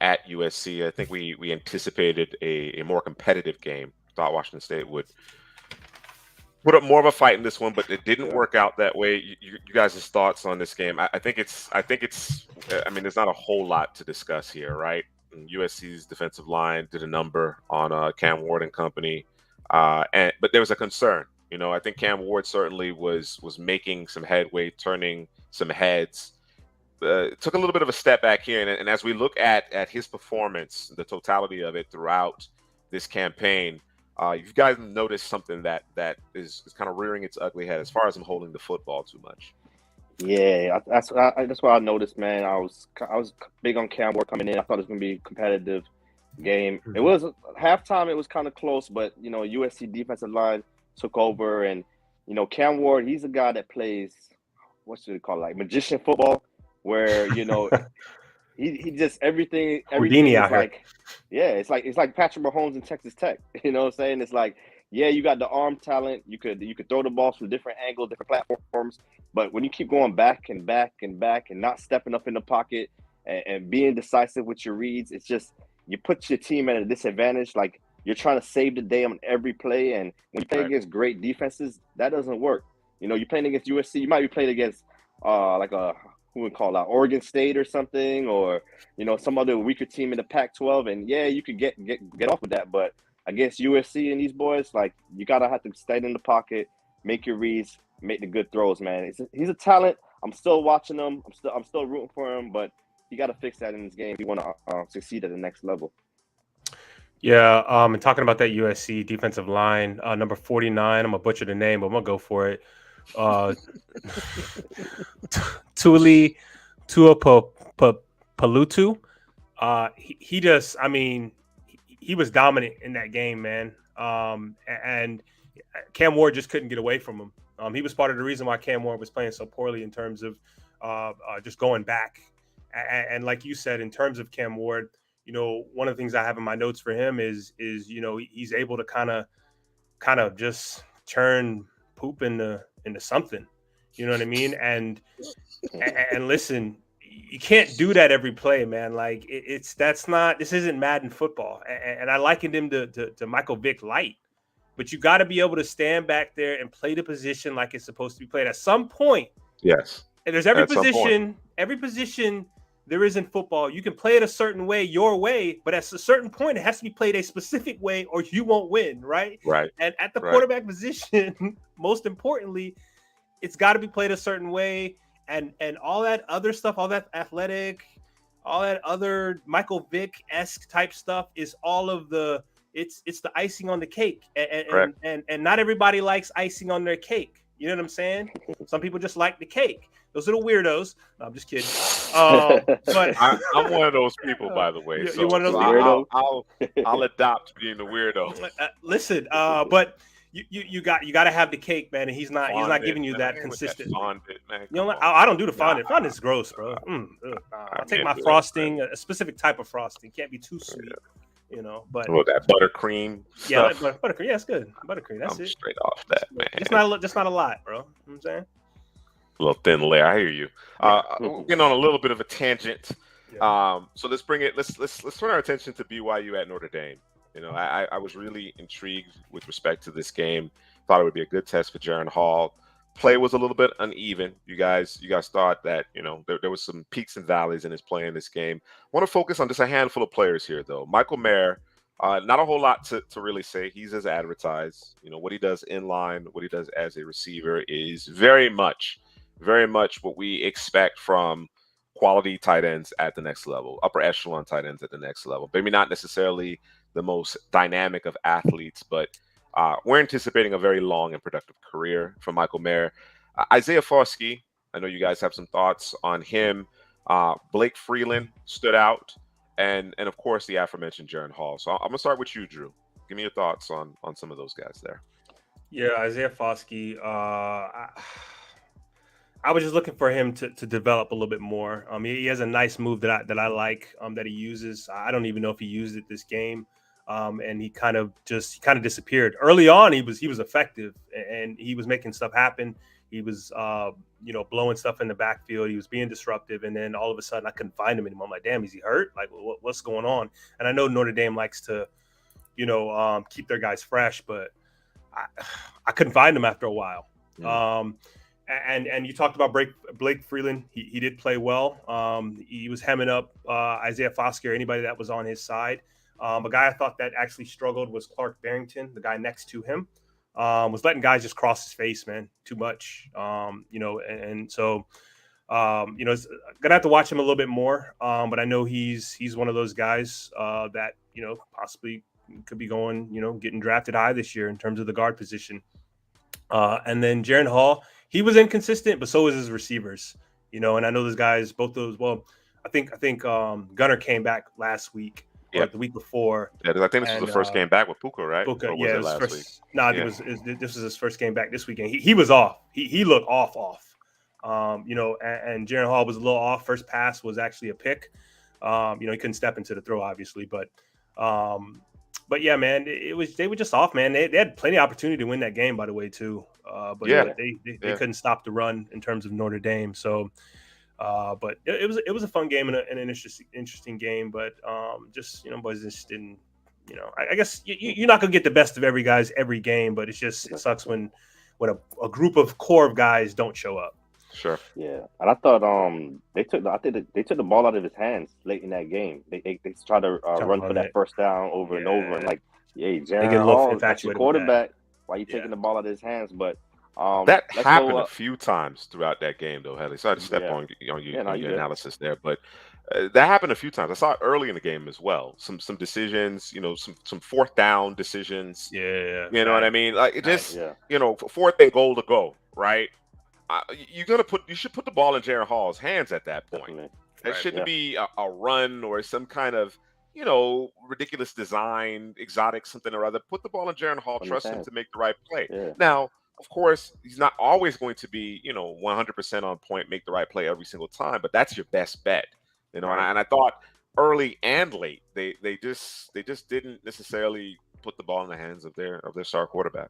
at USC. I think we anticipated a more competitive game. Thought Washington State would put up more of a fight in this one, but it didn't work out that way. You guys' thoughts on this game? I think it's. I mean, there's not a whole lot to discuss here, right? USC's defensive line did a number on Cam Ward and company, but there was a concern. I think Cam Ward certainly was making some headway, turning some heads. Took a little bit of a step back here, and as we look at his performance, the totality of it throughout this campaign, you guys noticed something that is kind of rearing its ugly head as far as him holding the football too much. Yeah, that's what I noticed, man. I was big on Cam Ward coming in. I thought it was going to be a competitive game. It was halftime. It was kind of close, but USC defensive line took over, and Cam Ward, he's a guy that plays, what should we call it, like magician football, where he just everything Houdini is like, yeah, it's like Patrick Mahomes in Texas Tech. You know what I'm saying? It's like, yeah, you got the arm talent. You could throw the balls from different angles, different platforms. But when you keep going back and back and back and not stepping up in the pocket and being decisive with your reads, it's just you put your team at a disadvantage. Like, you're trying to save the day on every play. And when you play against great defenses, that doesn't work. You're playing against USC. You might be playing against who would call out Oregon State or something, or some other weaker team in the Pac-12. And yeah, you could get off with that, but against USC and these boys, like, you gotta have to stay in the pocket, make your reads, make the good throws, man. He's a talent. I'm still watching him. I'm still rooting for him, but you got to fix that in this game if you want to succeed at the next level. Yeah, and talking about that USC defensive line, number 49, I'm gonna butcher the name, but I'm gonna go for it. Tuli Tuipulotu. He just, I mean, he was dominant in that game, man. And Cam Ward just couldn't get away from him. He was part of the reason why Cam Ward was playing so poorly in terms of just going back. And like you said, in terms of Cam Ward, one of the things I have in my notes for him is he's able to kind of just turn poop into something. You know what I mean? And listen, you can't do that every play, man. Like, this isn't Madden football. And I likened him to Michael Vick light. But you got to be able to stand back there and play the position like it's supposed to be played. At some point, yes. And there's every position there is in football. You can play it a certain way, your way, but at a certain point, it has to be played a specific way or you won't win, right? Right. And at the quarterback position, most importantly, it's got to be played a certain way. And all that other stuff, all that athletic, all that other Michael Vick-esque type stuff is all of the it's the icing on the cake. And not everybody likes icing on their cake. You know what I'm saying? Some people just like the cake. Those are the weirdos. No, I'm just kidding. But I'm one of those people, by the way. You're one of those weirdos. I'll adopt being the weirdo. Listen, but you got to have the cake, man. And he's not giving you that consistent. I don't do the fondant. Fondant's gross, bro. I'll take my frosting, a specific type of frosting. Can't be too sweet. But that buttercream stuff. Buttercream, yeah, it's good. Buttercream, that's it. Straight off that, man. It's not a lot, bro. You know what I'm saying? A little thin layer. I hear you. Getting on a little bit of a tangent. Yeah. So let's turn our attention to BYU at Notre Dame. I was really intrigued with respect to this game. Thought it would be a good test for Jaron Hall. Play was a little bit uneven. You guys thought that there was some peaks and valleys in his play in this game. I want to focus on just a handful of players here, though. Michael Mayer, not a whole lot to really say. He's as advertised. What he does in line, what he does as a receiver is very much what we expect from quality tight ends at the next level, upper echelon tight ends at the next level. Maybe not necessarily the most dynamic of athletes, but We're anticipating a very long and productive career from Michael Mayer. Isaiah Foskey, I know you guys have some thoughts on him. Blake Freeland stood out, and of course the aforementioned Jaren Hall. So I'm gonna start with you, Drew. Give me your thoughts on some of those guys there. Yeah, Isaiah Foskey. I was just looking for him to develop a little bit more. He has a nice move that I like that he uses. I don't even know if he used it this game. And he kind of disappeared. Early on, he was effective and he was making stuff happen. He was blowing stuff in the backfield. He was being disruptive, and then all of a sudden I couldn't find him anymore. I'm like, damn, is he hurt? Like, what's going on? And I know Notre Dame likes to, keep their guys fresh, but I couldn't find him after a while. Mm. And you talked about Blake Freeland. He did play well. He was hemming up Isaiah Foskey or anybody that was on his side. A guy I thought that actually struggled was Clark Barrington, the guy next to him. Was letting guys just cross his face, man, too much. So it's gonna have to watch him a little bit more. But I know he's one of those guys that possibly could be going, getting drafted high this year in terms of the guard position. And then Jaren Hall, he was inconsistent, but so was his receivers. And I know those guys, both those. Well, I think Gunner came back last week. Or the week before. Yeah, I think this was the first game back with Puka, right? Puka, it was last week. No, this was his first game back this weekend. He was off. He looked off. And Jaren Hall was a little off. First pass was actually a pick. He couldn't step into the throw, obviously, but yeah, man, they were just off, man. They had plenty of opportunity to win that game, by the way, too. They couldn't stop the run in terms of Notre Dame. So. But it was a fun game and an interesting game, but boys just didn't. I guess you're not gonna get the best of every game, but it sucks when a group of core of guys don't show up. Sure. Yeah, and I thought they took the ball out of his hands late in that game. They tried to run for that first down over and over, and Jaren Hall, that's your quarterback. Why are you taking the ball out of his hands? But that happened a few times throughout that game, though, Headley. Sorry to step on your analysis there, but that happened a few times. I saw it early in the game as well. Some decisions, some fourth down decisions. Yeah, you know what I mean. Like it just, fourth and goal to go, right? You should put the ball in Jaren Hall's hands at that point. Definitely. It shouldn't be a run or some kind of ridiculous design, exotic something or other. Put the ball in Jaren Hall. Trust him to make the right play. Yeah. Now. Of course, he's not always going to be, 100% on point, make the right play every single time, but that's your best bet, And I thought early and late, they just didn't necessarily put the ball in the hands of their star quarterback.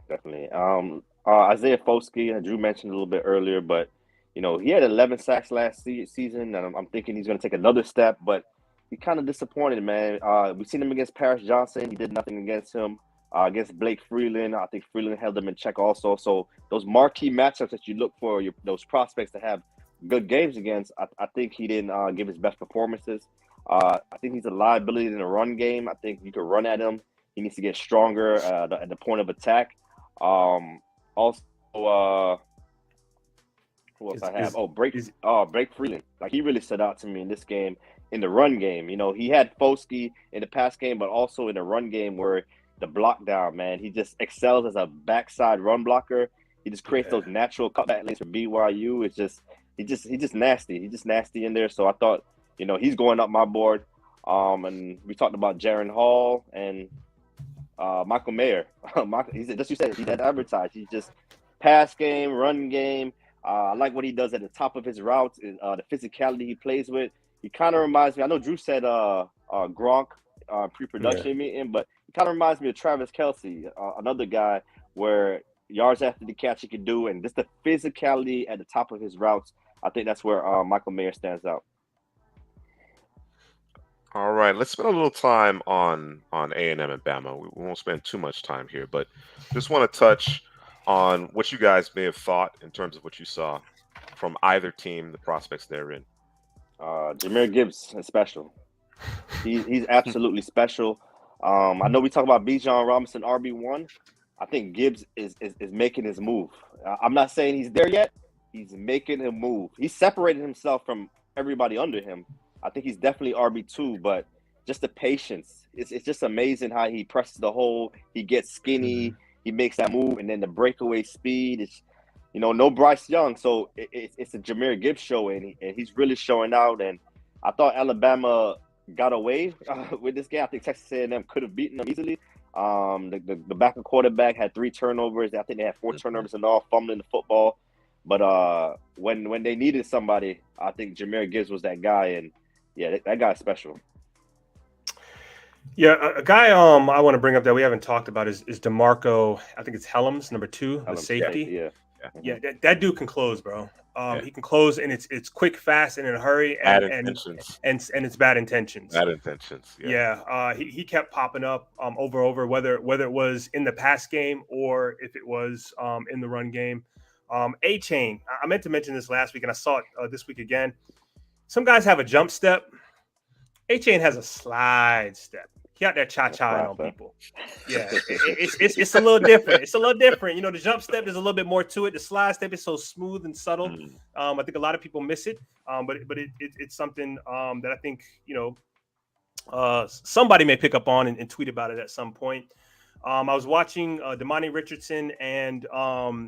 Definitely. Isaiah Foskey, and Drew mentioned a little bit earlier, but he had 11 sacks last season, and I'm thinking he's going to take another step, but he kind of disappointed, man. We've seen him against Paris Johnson. He did nothing against him. Against Blake Freeland, I think Freeland held them in check also. So those marquee matchups that you look for, those prospects to have good games against, I think he didn't give his best performances. I think he's a liability in the run game. I think you could run at him. He needs to get stronger at the point of attack. Also, who else I have? Blake Freeland. Like, he really stood out to me in this game, in the run game. He had Foskey in the pass game, but also in the run game where the block down, man. He just excels as a backside run blocker. He just creates those natural cutback lanes for BYU. It's just he's just nasty. He's just nasty in there. So I thought, he's going up my board. And we talked about Jaren Hall and Michael Mayer. Just you said, he had advertised. He's just pass game, run game. I like what he does at the top of his routes, the physicality he plays with. He kind of reminds me. I know Drew said Gronk pre-production meeting, but he kind of reminds me of Travis Kelce, another guy where yards after the catch he can do, and just the physicality at the top of his routes. I think that's where Michael Mayer stands out. All right, let's spend a little time on A&M and Bama. We won't spend too much time here, but just want to touch on what you guys may have thought in terms of what you saw from either team, the prospects they're in. Jahmyr Gibbs is special. He's absolutely special. I know we talk about Bijan Robinson RB1. I think Gibbs is making his move. I'm not saying he's there yet. He's making a move. He's separated himself from everybody under him. I think he's definitely RB2, but just the patience. It's just amazing how he presses the hole. He gets skinny. He makes that move, and then the breakaway speed. It's, no Bryce Young, so it's a Jahmyr Gibbs show, and he's really showing out. And I thought Alabama got away with this game. I think Texas A&M could have beaten them easily. The backup quarterback had 3 turnovers. I think they had 4 turnovers in all, fumbling the football. But when they needed somebody, I think Jahmyr Gibbs was that guy, and yeah, that guy's special. Yeah, a guy I want to bring up that we haven't talked about is DeMarco. I think it's Helms, number 2, the safety. Yeah, that dude can close, bro. He can close, and it's quick, fast, and in a hurry, and it's bad intentions. Bad intentions. Yeah. He kept popping up over whether it was in the pass game or if it was in the run game. A-Chain. I meant to mention this last week, and I saw it this week again. Some guys have a jump step. A-Chain has a slide step. He out there cha-cha on people. Yeah, it's a little different. It's a little different. The jump step, there's a little bit more to it. The slide step is so smooth and subtle. I think a lot of people miss it. But it's something that I think, somebody may pick up on and tweet about it at some point. I was watching Damani Richardson and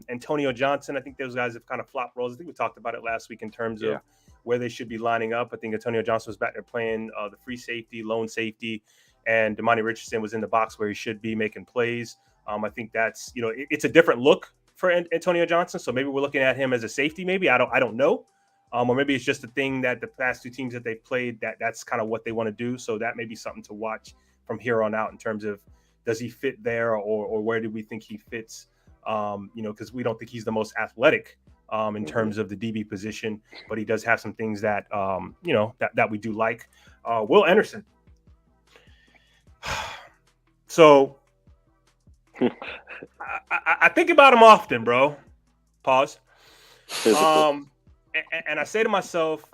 Antonio Johnson. I think those guys have kind of flopped roles. I think we talked about it last week in terms of where they should be lining up. I think Antonio Johnson was back there playing the free safety, lone safety, and Damani Richardson was in the box where he should be making plays. I think that's, it's a different look for Antonio Johnson. So maybe we're looking at him as a safety. Maybe I don't know. Or maybe it's just a thing that the past 2 teams that they've played, that's kind of what they want to do. So that may be something to watch from here on out in terms of, does he fit there, or where do we think he fits? Because we don't think he's the most athletic in terms of the DB position, but he does have some things that that we do like. Will Anderson. So I think about him often, bro. Pause. And I say to myself,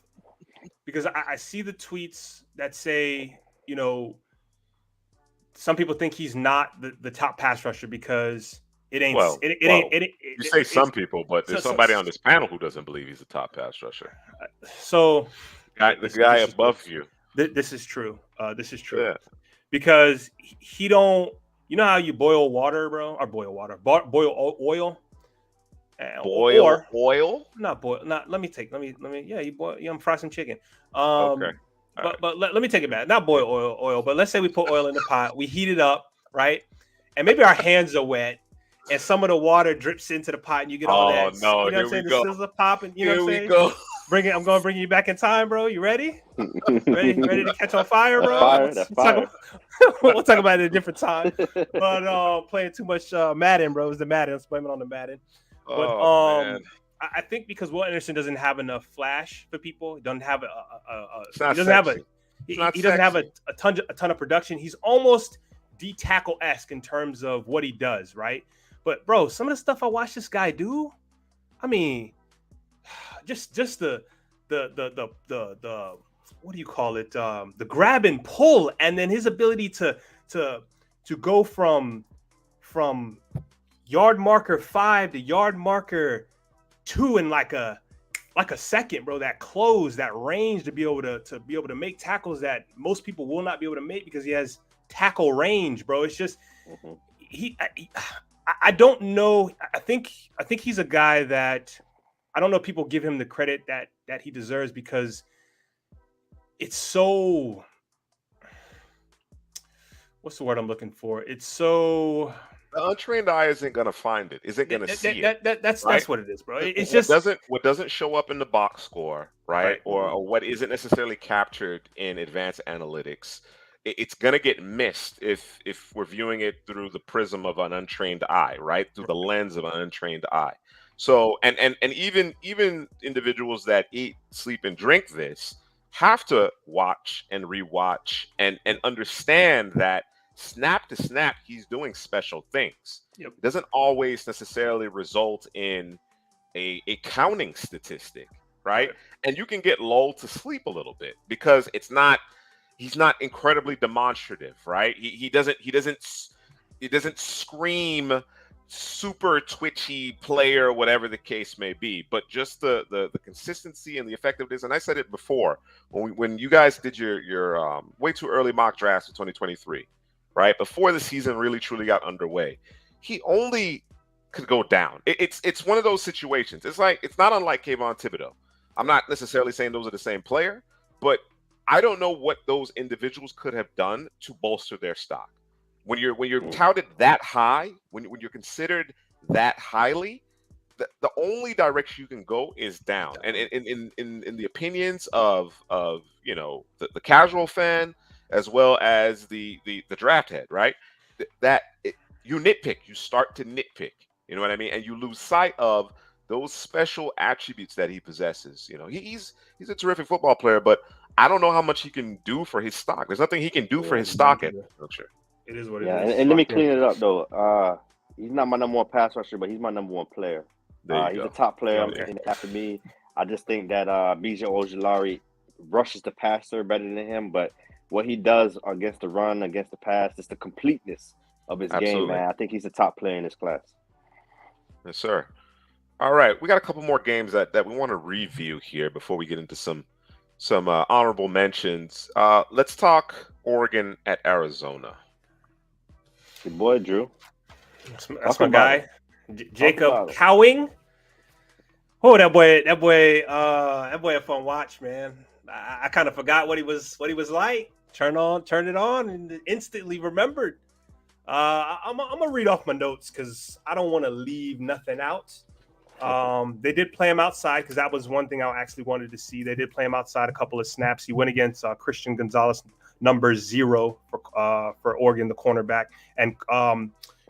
because I see the tweets that say, some people think he's not the top pass rusher because it ain't. You say some people, but there's somebody on this panel who doesn't believe he's a top pass rusher. So the guy above you. This is true. This is true. Yeah. Because he don't. You know how you boil water, bro? Or boil water. Boil oil. Boil oil? Not boil. Not. Let me. Yeah, you boil. I'm fry some chicken. Okay. But let me take it back. Not boil oil, but let's say we put oil in the pot, we heat it up, right? And maybe our hands are wet, and some of the water drips into the pot, and you get all that. Oh no! You know what I'm saying? The sizzle popping. You know what I'm saying? Go. I'm going to bring you back in time, bro. You ready? ready to catch on fire, bro? We'll talk about it at a different time. But playing too much Madden, bro. It's the Madden. Let's blame it on the Madden. But man. I think because Will Anderson doesn't have enough flash for people, he doesn't have he doesn't have a ton of production. He's almost D-tackle-esque in terms of what he does, right? But bro, some of the stuff I watch this guy do, I mean, just the what do you call it? The grab and pull, and then his ability to go from yard marker 5 to yard marker 2 in like a second, bro. That close, that range to be able to make tackles that most people will not be able to make because he has tackle range, bro. It's just I don't know. I think he's a guy that I don't know if people give him the credit that he deserves because it's so, what's the word I'm looking for? It's so, the untrained eye isn't gonna find it. Isn't gonna see it. That's what it is, bro. It's what doesn't show up in the box score, right? Or what isn't necessarily captured in advanced analytics. It's gonna get missed if we're viewing it through the prism of an untrained eye, right? Through the lens of an untrained eye. So and even individuals that eat, sleep, and drink this have to watch and rewatch and understand that snap to snap, he's doing special things. Yep. It doesn't always necessarily result in a counting statistic, right? And you can get lulled to sleep a little bit because he's not incredibly demonstrative, right? He doesn't scream super twitchy player, whatever the case may be, but just the consistency and the effectiveness. And I said it before when you guys did your way too early mock drafts of 2023, right before the season really truly got underway, he only could go down. It's one of those situations. It's not unlike Kayvon Thibodeau. I'm not necessarily saying those are the same player, but I don't know what those individuals could have done to bolster their stock. When you're touted that high, when you're considered that highly, the only direction you can go is down. And in the opinions of the casual fan as well as the draft head, right? You nitpick, you start to nitpick. You know what I mean? And you lose sight of those special attributes that he possesses. He's a terrific football player, but I don't know how much he can do for his stock. There's nothing he can do for his stock at juncture. It is what it is. And let me clean it up though. He's not my number one pass rusher, but he's my number one player. He's a top player after me. I just think that B.J. Ojulari rushes the passer better than him, but what he does against the run, against the pass, it's the completeness of his game, man. I think he's a top player in this class. Yes, sir. All right, we got a couple more games that we want to review here before we get into some honorable mentions. Let's talk Oregon at Arizona. Good boy, Drew. That's my guy, Jacob Cowing. Oh, that boy, a fun watch, man. I kind of forgot what he was like. Turned it on, and instantly remembered. I'm gonna read off my notes because I don't want to leave nothing out. They did play him outside because that was one thing I actually wanted to see. They did play him outside a couple of snaps. He went against Christian Gonzalez, number 0 for Oregon, the cornerback, and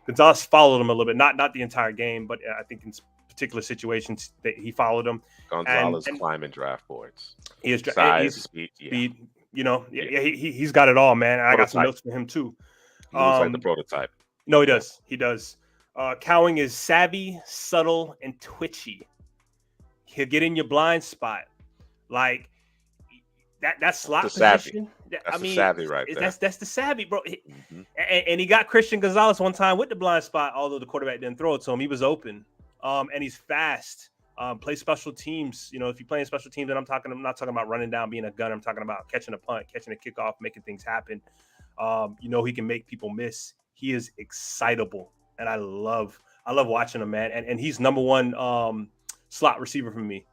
Gonzalez followed him a little bit, not the entire game, but I think in particular situations that he followed him. Gonzalez climbing draft boards. He is size, speed. He's got it all, man. And I got some notes for him too. He looks like the prototype. No, he does. Cowing is savvy, subtle, and twitchy. He'll get in your blind spot, like that slot position. That's the savvy right there. That's the savvy, bro. And he got Christian Gonzalez one time with the blind spot, although the quarterback didn't throw it to him. He was open, and he's fast. Play special teams. If you're playing special teams, and I'm not talking about running down, being a gunner. I'm talking about catching a punt, catching a kickoff, making things happen. He can make people miss. He is excitable. And I love watching him, man. And he's number 1 slot receiver for me.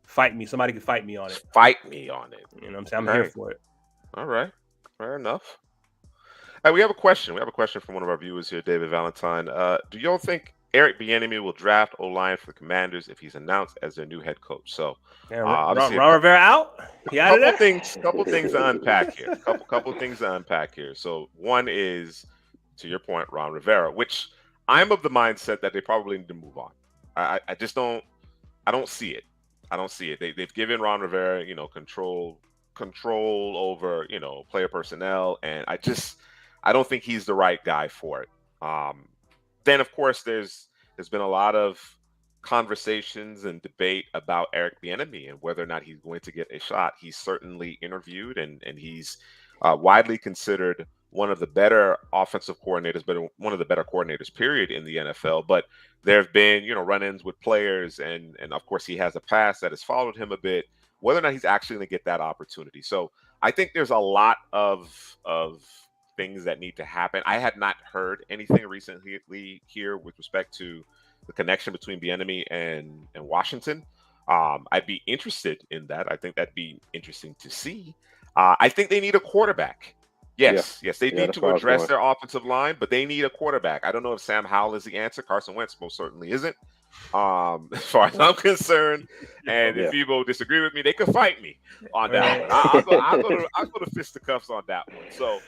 Fight me. Somebody can fight me on it. Fight me on it. You know what I'm saying? I'm here for it. All right. Fair enough. We have a question. We have a question from one of our viewers here, David Valentine. Do y'all think Eric Bieniemy will draft O-line for the Commanders if he's announced as their new head coach? So, Ron Rivera out? Couple things to unpack here. Couple things to unpack here. So, one is, to your point, Ron Rivera, which I'm of the mindset that they probably need to move on. I just don't see it. I don't see it. They've given Ron Rivera, control over, player personnel, and I don't think he's the right guy for it. Then, of course, there's been a lot of conversations and debate about Eric Bieniemy and whether or not he's going to get a shot. He's certainly interviewed, and he's widely considered one of the better offensive coordinators, but one of the better coordinators, period, in the NFL. But there have been, run-ins with players, and of course he has a past that has followed him a bit, whether or not he's actually going to get that opportunity. So I think there's a lot of things that need to happen. I had not heard anything recently here with respect to the connection between Bieniemy and Washington. I'd be interested in that. I think that'd be interesting to see. I think they need a quarterback. Yes, they need to address their offensive line, but they need a quarterback. I don't know if Sam Howell is the answer. Carson Wentz most certainly isn't, as far as I'm concerned. And if people disagree with me, they could fight me on that one. I'll go to fisticuffs on that one. So,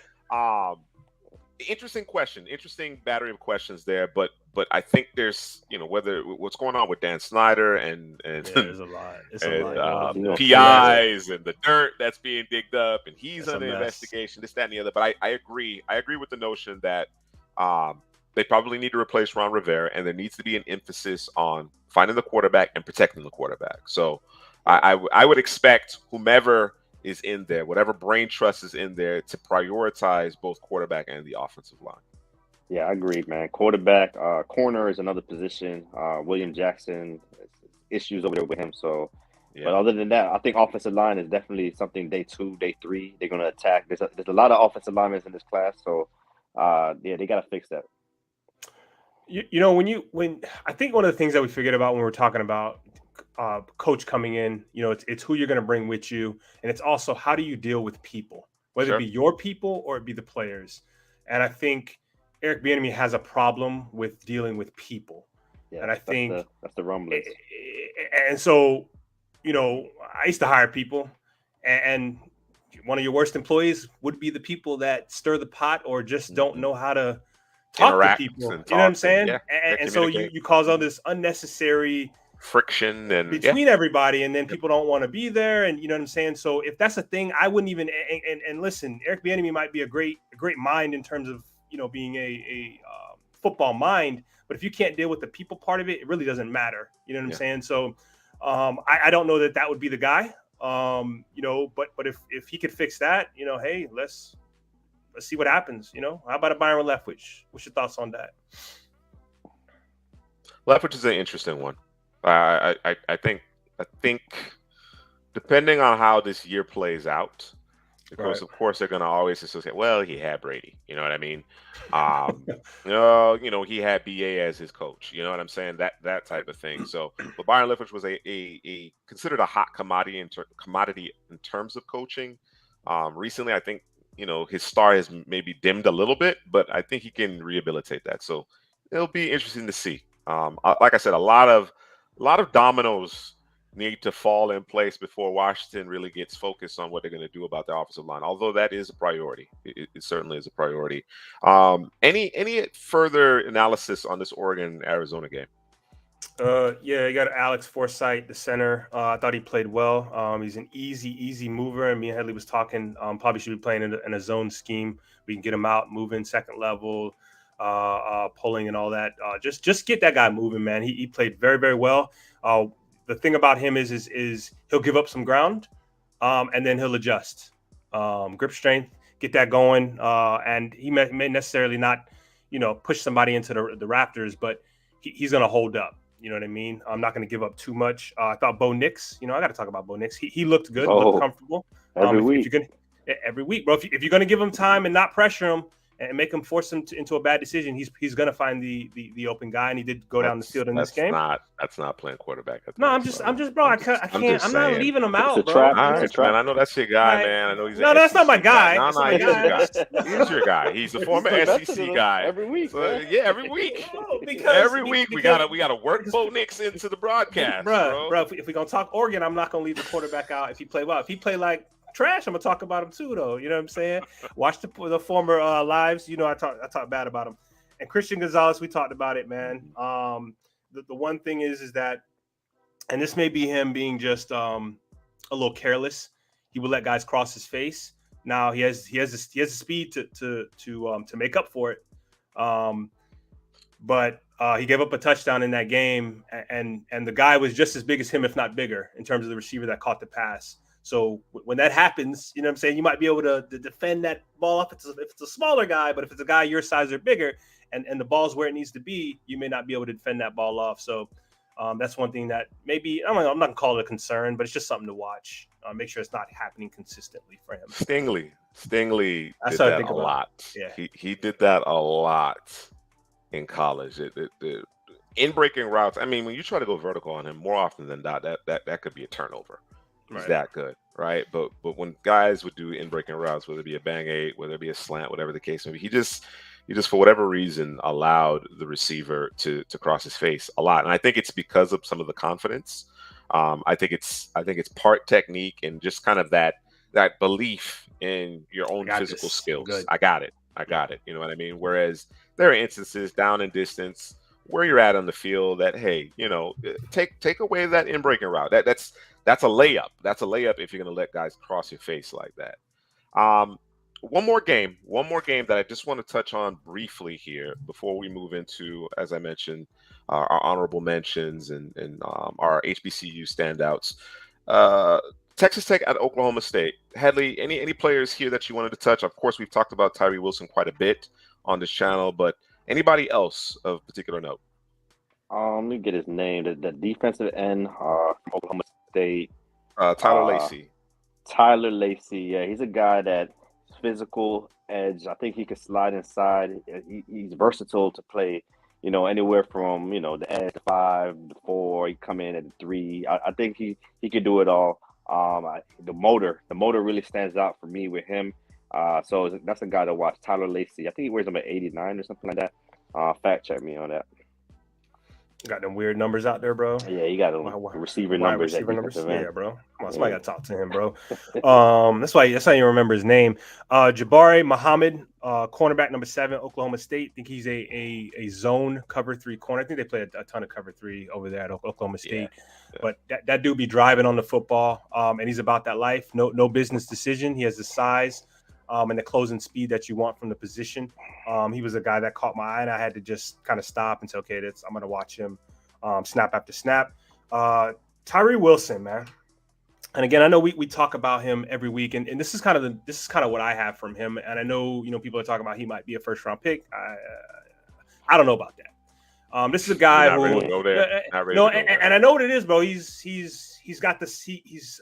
interesting question, interesting battery of questions there. But I think there's, what's going on with Dan Snyder and there's a lot. It's a lot. PIs and the dirt that's being digged up, and he's under investigation, this, that, and the other. But I agree with the notion that they probably need to replace Ron Rivera, and there needs to be an emphasis on finding the quarterback and protecting the quarterback. So I would expect whomever is in there, whatever brain trust is in there, to prioritize both quarterback and the offensive line. Yeah, I agree, man. Quarterback, corner is another position. William Jackson, issues over there with him. So, but other than that, I think offensive line is definitely something day 2, day 3 they're going to attack. There's a lot of offensive linemen in this class, so yeah, they got to fix that. You know, when I think one of the things that we forget about when we're talking about coach coming in, you know, it's who you're going to bring with you, and it's also how do you deal with people, whether it be your people or it be the players. And I think Eric Bieniemy has a problem with dealing with people, and I think that's the rumblings. And so, you know, I used to hire people, and one of your worst employees would be the people that stir the pot or just don't know how to talk to people. You know what I'm saying? Yeah, and so you cause all this unnecessary friction and between everybody, and then people don't want to be there. And you know what I'm saying? So if that's a thing, I wouldn't even. And listen, Eric Bieniemy might be a great mind in terms of, you know, being a football mind, but if you can't deal with the people part of it, it really doesn't matter. You know what I'm saying? So I don't know that would be the guy. You know, but if he could fix that, you know, hey, let's see what happens. You know, how about a Byron Leftwich? What's your thoughts on that? Leftwich is an interesting one. I think depending on how this year plays out, because of course they're going to always associate, well, he had Brady, you know what I mean? You know, he had BA as his coach, you know what I'm saying? That type of thing. So, but Byron Leftwich was a considered a hot commodity in terms of coaching. Recently, I think, you know, his star has maybe dimmed a little bit, but I think he can rehabilitate that. So it'll be interesting to see. Like I said, a lot of dominoes need to fall in place before Washington really gets focused on what they're going to do about their offensive line. Although that is a priority, it certainly is a priority. Any further analysis on this Oregon-Arizona game? Yeah, you got Alex Forsythe, the center. I thought he played well. He's an easy mover. And me and Headley was talking. Probably should be playing in a zone scheme. We can get him out, moving second level, pulling and all that. Just get that guy moving, man. He played very, very well. The thing about him is he'll give up some ground, and then he'll adjust. Grip strength, get that going, and he may necessarily not, you know, push somebody into the Raptors, but he's going to hold up. You know what I mean? I'm not going to give up too much. I thought Bo Nix, you know, I got to talk about Bo Nix. He looked good, looked comfortable. Every week, bro. If you're going to give him time and not pressure him and make him force him into a bad decision, he's going to find the open guy, and he did go down the field in this game. That's not playing quarterback. No, I'm just, bro. I can't. I'm not leaving him out, bro. It's a trap. Man, I know that's your guy, man. I know he's. No, that's not my guy. No, he's your guy. He's your guy. He's a former SEC guy. Every week, so, yeah, every week. Every week we gotta work Bo Nix into the broadcast, bro. If we're gonna talk Oregon, I'm not gonna leave the quarterback out if he play well. If he play like trash, I'm gonna talk about him too, though. You know what I'm saying? Watch the former lives. You know, I talk bad about him. And Christian Gonzalez, we talked about it, man. The one thing is that, and this may be him being just a little careless. He will let guys cross his face. Now he has the speed to make up for it. But he gave up a touchdown in that game, and the guy was just as big as him, if not bigger, in terms of the receiver that caught the pass. So when that happens, you know what I'm saying, you might be able to defend that ball if it's a smaller guy, but if it's a guy your size or bigger and the ball's where it needs to be, you may not be able to defend that ball off. So that's one thing that maybe, I'm not going to call it a concern, but it's just something to watch. Make sure it's not happening consistently for him. Stingley did that a lot. Yeah. He did that a lot in college. The in-breaking routes, I mean, when you try to go vertical on him, more often than not, that could be a turnover. He's that good, right? But when guys would do in-breaking routes, whether it be a bang eight, whether it be a slant, whatever the case may be, he just for whatever reason allowed the receiver to cross his face a lot. And I think it's because of some of the confidence. I think it's part technique and just kind of that belief in your own physical skills. I got it. You know what I mean? Whereas there are instances down in distance where you're at on the field that, hey, you know, take away that in-breaking route. That's a layup. That's a layup if you're going to let guys cross your face like that. One more game that I just want to touch on briefly here before we move into, as I mentioned, our honorable mentions and our HBCU standouts. Texas Tech at Oklahoma State. Headley, any players here that you wanted to touch? Of course, we've talked about Tyree Wilson quite a bit on this channel, but Anybody else of particular note? Let me get his name. The defensive end from Oklahoma State. Tyler Lacey. Tyler Lacey. Yeah, he's a guy that's physical edge. I think he can slide inside. He's versatile to play, anywhere from, the edge to 5 to 4. He come in at 3. I think he can do it all. The motor really stands out for me with him. So that's a guy to watch. Tyler Lacey. I think he wears number 89 or something like that. Fact check me on that. Got them weird numbers out there, bro. Yeah, you got them receiver numbers. Yeah, bro. Come on, somebody got to talk to him, bro. That's why you remember his name. Jabari Muhammad, cornerback number 7, Oklahoma State. I think he's a zone cover 3 corner. I think they play a ton of cover 3 over there at Oklahoma State. Yeah. But that dude be driving on the football, and he's about that life. No business decision. He has the size and the closing speed that you want from the position. He was a guy that caught my eye, and I had to just kind of stop and say, okay, I'm going to watch him snap after snap. Tyree Wilson, man. And again, I know we talk about him every week, and this is kind of what I have from him. And I know, people are talking about he might be a first-round pick. I don't know about that. This is a guy who and I know what it is, bro. He's got he's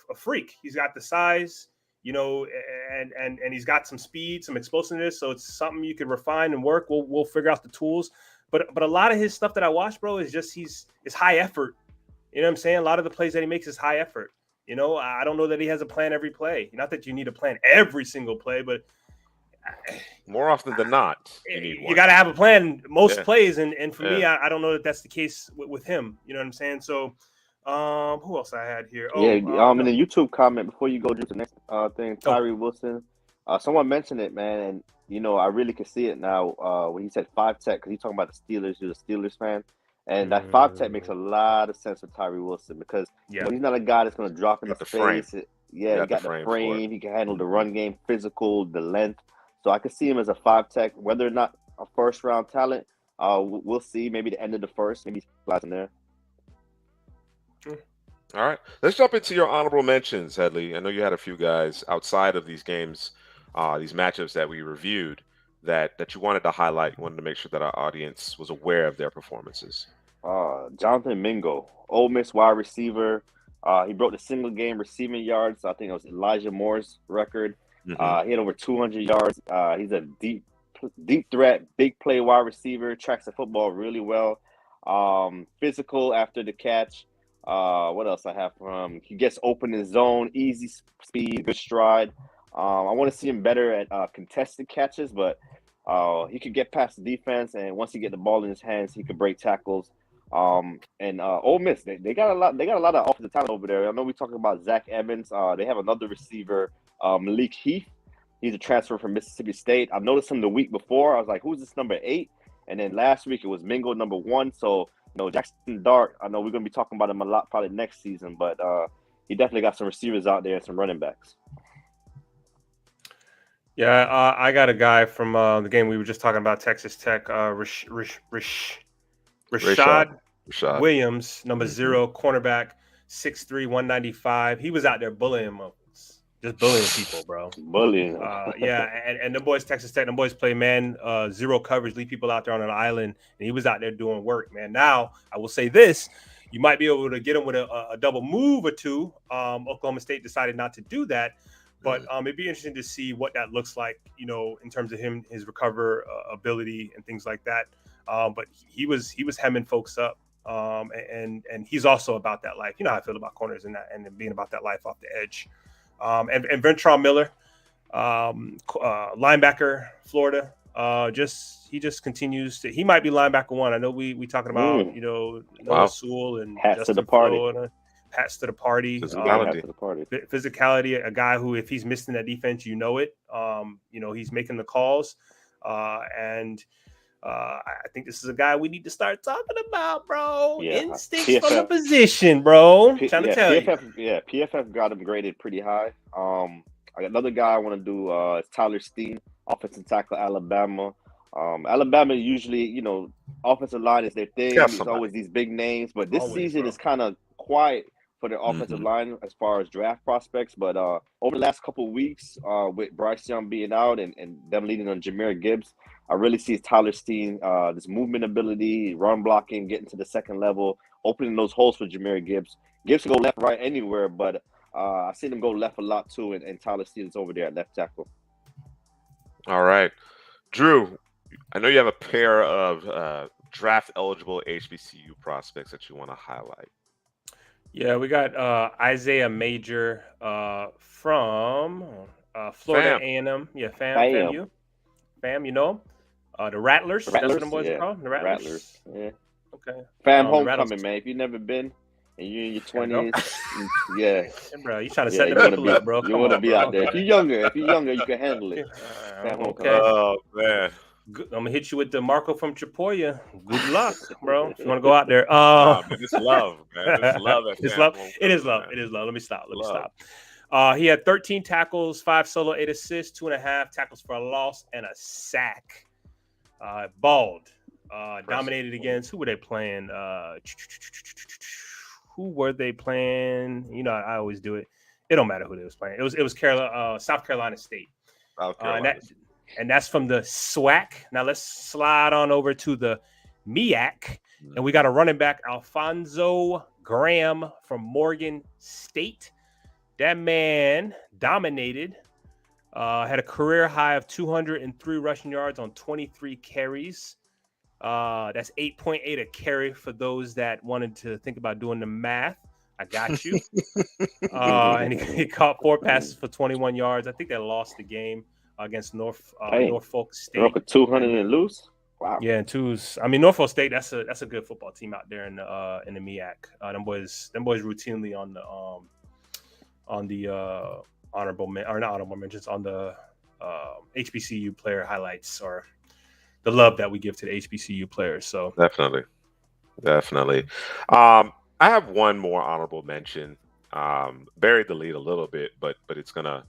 a freak. He's got the size. And he's got some speed, some explosiveness. So it's something you can refine and work. We'll figure out the tools. But a lot of his stuff that I watch, bro, is just it's high effort. You know what I'm saying? A lot of the plays that he makes is high effort. I don't know that he has a plan every play. Not that you need a plan every single play, but more often than not, you got to have a plan most plays. And for me, I don't know that that's the case with him. You know what I'm saying? So. Who else I had here? In the YouTube comment before you go to the next thing, Tyree Wilson. Someone mentioned it, man, and I really can see it now. When he said 5 tech, because he's talking about the Steelers. You're a Steelers fan, and that 5 tech makes a lot of sense with Tyree Wilson because he's not a guy that's going to drop in his face. He got the frame. He can handle the run game, physical, the length. So I could see him as a 5 tech, whether or not a first round talent. We'll see. Maybe the end of the first, maybe he's in there. All right, let's jump into your honorable mentions, Headley. I know you had a few guys outside of these games, these matchups that we reviewed that you wanted to highlight. You wanted to make sure that our audience was aware of their performances. Jonathan Mingo, Ole Miss wide receiver. He broke the single game receiving yards. I think it was Elijah Moore's record. Mm-hmm. He had over 200 yards. He's a deep threat, big play wide receiver. Tracks the football really well. Physical after the catch. What else I have from him? He gets open in zone, easy speed, good stride. I want to see him better at contested catches, but he could get past the defense, and once he get the ball in his hands, he could break tackles. And Ole Miss, they got a lot of offensive talent over there. I know we're talking about Zach Evans. They have another receiver, Malik Heath. He's a transfer from Mississippi State. I noticed him the week before. I was like, who's this number 8? And then last week it was Mingo number 1. So Jackson Dart, I know we're going to be talking about him a lot probably next season, but he definitely got some receivers out there and some running backs. Yeah, I got a guy from the game we were just talking about, Texas Tech, Rashad Williams, number 0, cornerback, 6'3", 195. He was out there bullying just bullying people, bro. Bullying. And the boys, Texas Tech, the boys play zero coverage, leave people out there on an island, and he was out there doing work, man. Now, I will say this, you might be able to get him with a double move or two. Oklahoma State decided not to do that, but it'd be interesting to see what that looks like, in terms of his recover ability and things like that. But he was hemming folks up, and he's also about that life. You know how I feel about corners and being about that life off the edge. And Ventrell Miller, linebacker, Florida. He just continues to. He might be linebacker 1. I know we talking about Noah Sewell and Justin to the party. Florida, Pats to the party. Physicality. A guy who, if he's missing that defense, he's making the calls, and. I think this is a guy we need to start talking about, bro. Yeah. Instincts PFF, from the position, bro. Trying to tell PFF, you. Yeah, PFF got him graded pretty high. I got another guy I want to do is Tyler Steen, offensive tackle, Alabama. Alabama usually, offensive line is their thing. It's always these big names, but this season is kind of quiet for their offensive line as far as draft prospects. But over the last couple of weeks, with Bryce Young being out and them leading on Jahmyr Gibbs, I really see Tyler Steen, this movement ability, run blocking, getting to the second level, opening those holes for Jahmyr Gibbs. Gibbs can go left, right, anywhere, but I've seen him go left a lot too, and Tyler Steen is over there at left tackle. All right. Drew, I know you have a pair of draft-eligible HBCU prospects that you want to highlight. Yeah, we got Isaiah Major from Florida A&M. Yeah, fam, you know him? The Rattlers. That's what them boys are called? The Rattlers. Yeah. Okay. Fam homecoming, man. If you've never been and you're in your 20s, yeah. Bro, you trying to set the people up, bro. You want to be out there. If you're younger, you can handle it. Okay. Oh, man. I'm going to hit you with the Marco from Chipoya. Good luck, bro. If you want to go out there. Man, it's love, man. It's love. It's love. It is love. It is love. Let me stop. He had 13 tackles, 5 solo, 8 assists, 2.5 tackles for a loss, and a sack. Balled. Dominated against, who were they playing? Who were they playing? You know, I always do it. It don't matter who they was playing. It was South Carolina State. South Carolina. And that's from the SWAC. Now let's slide on over to the MEAC. And we got a running back, Alfonso Graham from Morgan State. That man dominated. Had a career high of 203 rushing yards on 23 carries. That's 8.8 a carry for those that wanted to think about doing the math. I got you. And he caught 4 passes for 21 yards. I think they lost the game against Norfolk State. 200 and loose. Wow. Yeah, and twos. I mean, Norfolk State. That's a good football team out there in the MEAC. Them boys routinely on the honorable mentions on the HBCU player highlights or the love that we give to the HBCU players. So definitely. I have one more honorable mention. Buried the lead a little bit, but it's gonna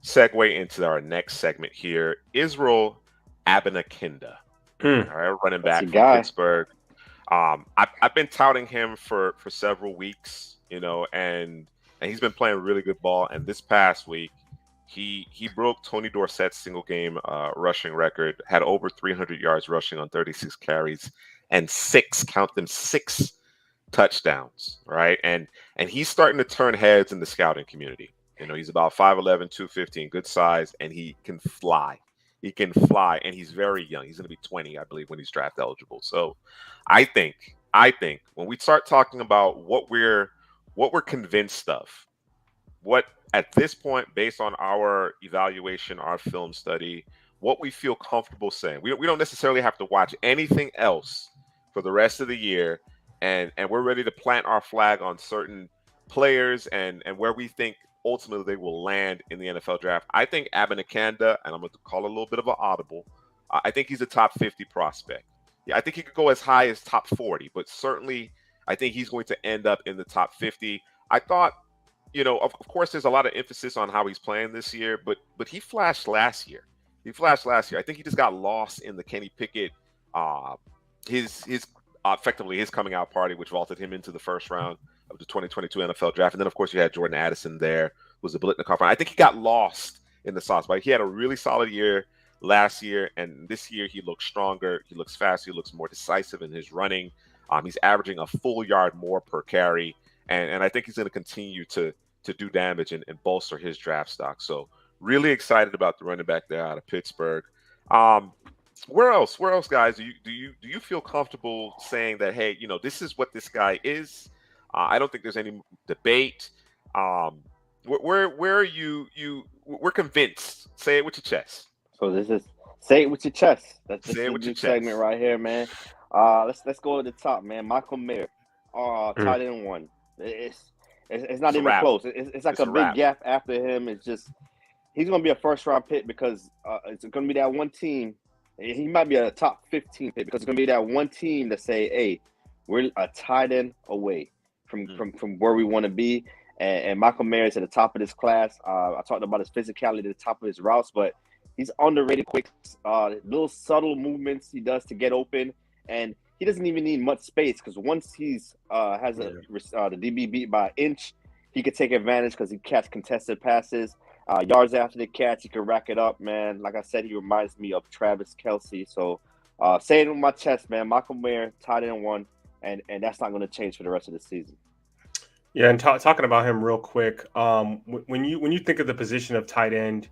segue into our next segment here. Israel Abinakanda. All right, running back from Pittsburgh. I've been touting him for several weeks, you know, and he's been playing really good ball. And this past week, he broke Tony Dorsett's single game rushing record, had over 300 yards rushing on 36 carries and 6 touchdowns, right? And he's starting to turn heads in the scouting community. You know, he's about 5'11", 215, good size, and he can fly. And he's very young. He's going to be 20, I believe, when he's draft eligible. So I think when we start talking about what we're convinced of, what at this point, based on our evaluation, our film study, what we feel comfortable saying, we don't necessarily have to watch anything else for the rest of the year, and we're ready to plant our flag on certain players and where we think ultimately they will land in the NFL draft. I think Abinakanda, and I'm going to call it a little bit of an audible, I think he's a top 50 prospect. Yeah, I think he could go as high as top 40, but certainly I think he's going to end up in the top 50. I thought, you know, of course, there's a lot of emphasis on how he's playing this year, but he flashed last year. I think he just got lost in the Kenny Pickett, effectively his coming out party, which vaulted him into the first round of the 2022 NFL draft. And then, of course, you had Jordan Addison there, who was a Blitnikoff. I think he got lost in the sauce, but he had a really solid year last year, and this year he looks stronger. He looks faster. He looks more decisive in his running. He's averaging a full yard more per carry, and I think he's going to continue to do damage and bolster his draft stock. So really excited about the running back there out of Pittsburgh. Where else, guys? Do you feel comfortable saying that, hey, you know, this is what this guy is? I don't think there's any debate. Where are you? We're convinced. Say it with your chest. So this is say it with your chest. That's say it with your chest segment right here, man. Let's go to the top, man. Michael Mayer, tight end 1. It's not even close. It's like a big gap after him. It's just he's gonna be a first round pick because it's gonna be that one team. He might be a top 15 pick because it's gonna be that one team that say, hey, we're a tight end away from where we want to be. And Michael Mayer is at the top of this class. I talked about his physicality at the top of his routes, but he's underrated quick, little subtle movements he does to get open, and he doesn't even need much space because once he's the DB beat by an inch, he could take advantage because he catch contested passes. Yards after the catch, he can rack it up, man. Like I said, he reminds me of Travis Kelce. So, saying it with my chest, man, Michael Mayer, tight end 1, and that's not going to change for the rest of the season. Yeah, and talking about him real quick, when you think of the position of tight end,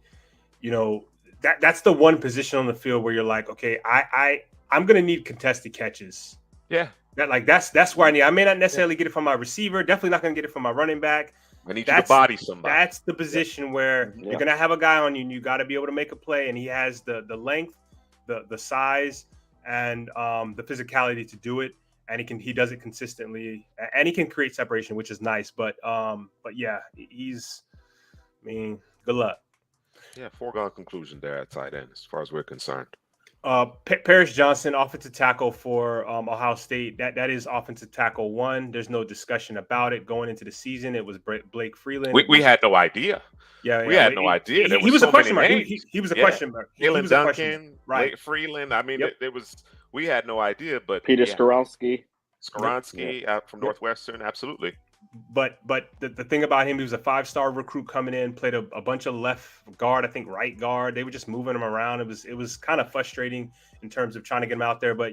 that's the one position on the field where you're like, okay, I'm going to need contested catches. Yeah. That's where I need. I may not necessarily get it from my receiver. Definitely not going to get it from my running back. I need you to body somebody. That's the position where you're going to have a guy on you, and you got to be able to make a play. And he has the length, the size, and the physicality to do it. And he does it consistently, and he can create separation, which is nice. But yeah, good luck. Yeah, foregone conclusion there at tight end, as far as we're concerned. Paris Johnson, offensive tackle for Ohio State. That is offensive tackle 1. There's no discussion about it. Going into the season, it was Blake Freeland. We had no idea. Yeah, we had no idea. He was a question mark. He was a question mark. Jalen Duncan, right? Blake Freeland. I mean, we had no idea. But Peter Skoronski out from Northwestern, absolutely. But the thing about him, he was a 5-star recruit coming in, played a bunch of left guard, I think right guard. They were just moving him around. It was kind of frustrating in terms of trying to get him out there. But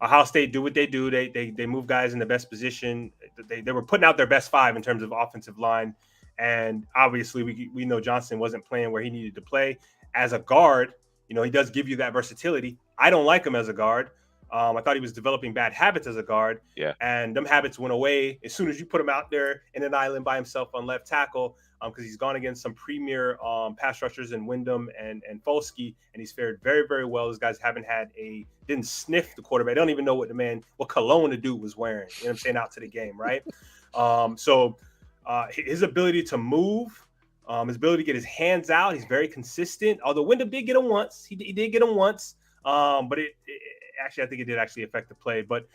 Ohio State do what they do. They move guys in the best position. They were putting out their best 5 in terms of offensive line. And obviously we know Johnson wasn't playing where he needed to play as a guard. He does give you that versatility. I don't like him as a guard. I thought he was developing bad habits as a guard. Yeah. And them habits went away as soon as you put him out there in an island by himself on left tackle, because he's gone against some premier pass rushers in Wyndham and Folsky, and he's fared very, very well. Those guys didn't sniff the quarterback. They don't even know what cologne the dude was wearing, out to the game, right? So his ability to move, his ability to get his hands out, he's very consistent. Although Wyndham did get him once. He did get him once, but actually, I think it did actually affect the play, but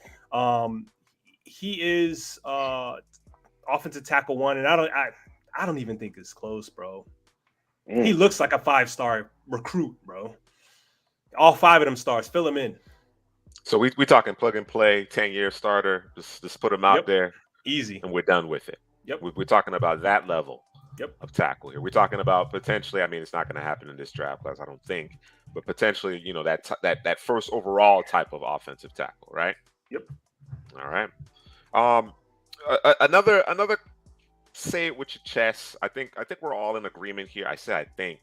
he is offensive tackle 1, and I don't even think it's close, bro. He looks like a 5-star recruit, bro. All 5 of them stars, fill him in. So we talking plug and play, 10-year starter. Just put him out there, easy, and we're done with it. Yep, we're talking about that level. Yep. Of tackle here. We're talking about potentially, I mean, it's not going to happen in this draft class, I don't think, but potentially, that first overall type of offensive tackle, right? Yep. All right. Another say it with your chest. I think we're all in agreement here. I think.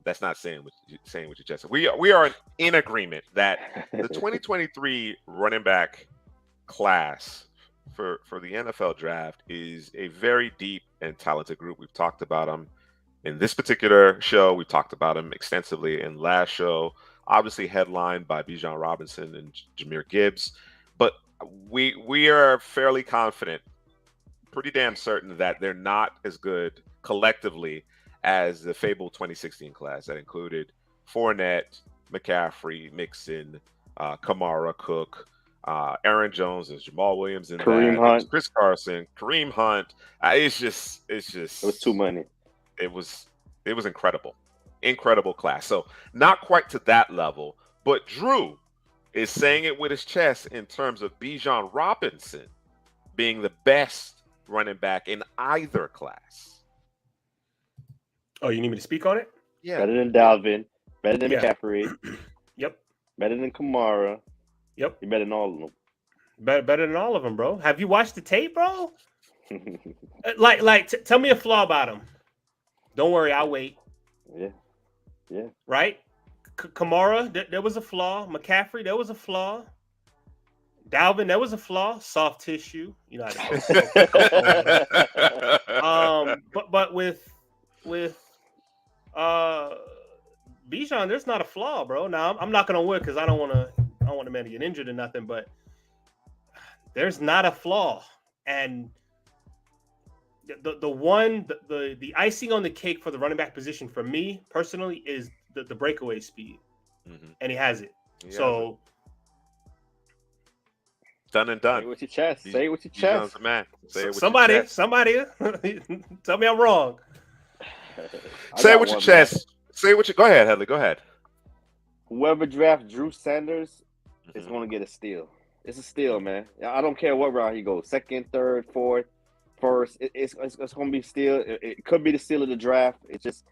That's not saying with your chest. We are in agreement that the 2023 running back class for the NFL draft is a very deep and talented group. We've talked about them in this particular show. We talked about them extensively in last show, obviously headlined by Bijan Robinson and Jahmyr Gibbs. But we are fairly confident, pretty damn certain, that they're not as good collectively as the fabled 2016 class that included Fournette, McCaffrey, Mixon, Kamara, Cook, Aaron Jones, and Jamal Williams, and Kareem Hunt, Chris Carson, Kareem Hunt. It's just it was too many. It was incredible class. So not quite to that level, but Drew is saying it with his chest in terms of Bijan Robinson being the best running back in either class. Oh, you need me to speak on it? Yeah. Better than Dalvin, better than McCaffrey. Yep. Better than Kamara. Yep. You're better than all of them. Better than all of them, bro. Have you watched the tape, bro? Tell me a flaw about him. Don't worry, I'll wait. Yeah. Right? Kamara, there was a flaw. McCaffrey, there was a flaw. Dalvin, there was a flaw. Soft tissue. You know how to but with Bijan, there's not a flaw, bro. Now I'm not gonna work because I don't want the man to get injured or nothing, but there's not a flaw. And the icing on the cake for the running back position for me personally is the breakaway speed. Mm-hmm. And he has it. So done and done. Say it with your chest. Say it with your chest. Man. Say it with somebody your chest. Tell me I'm wrong. Say it with your chest. Say what you go ahead, Headley. Go ahead. Whoever drafts Drew Sanders is going to get a steal. It's a steal, man. I don't care what round he goes. Second, third, fourth. first. It's going to be steal. It could be the steal of the draft. It's just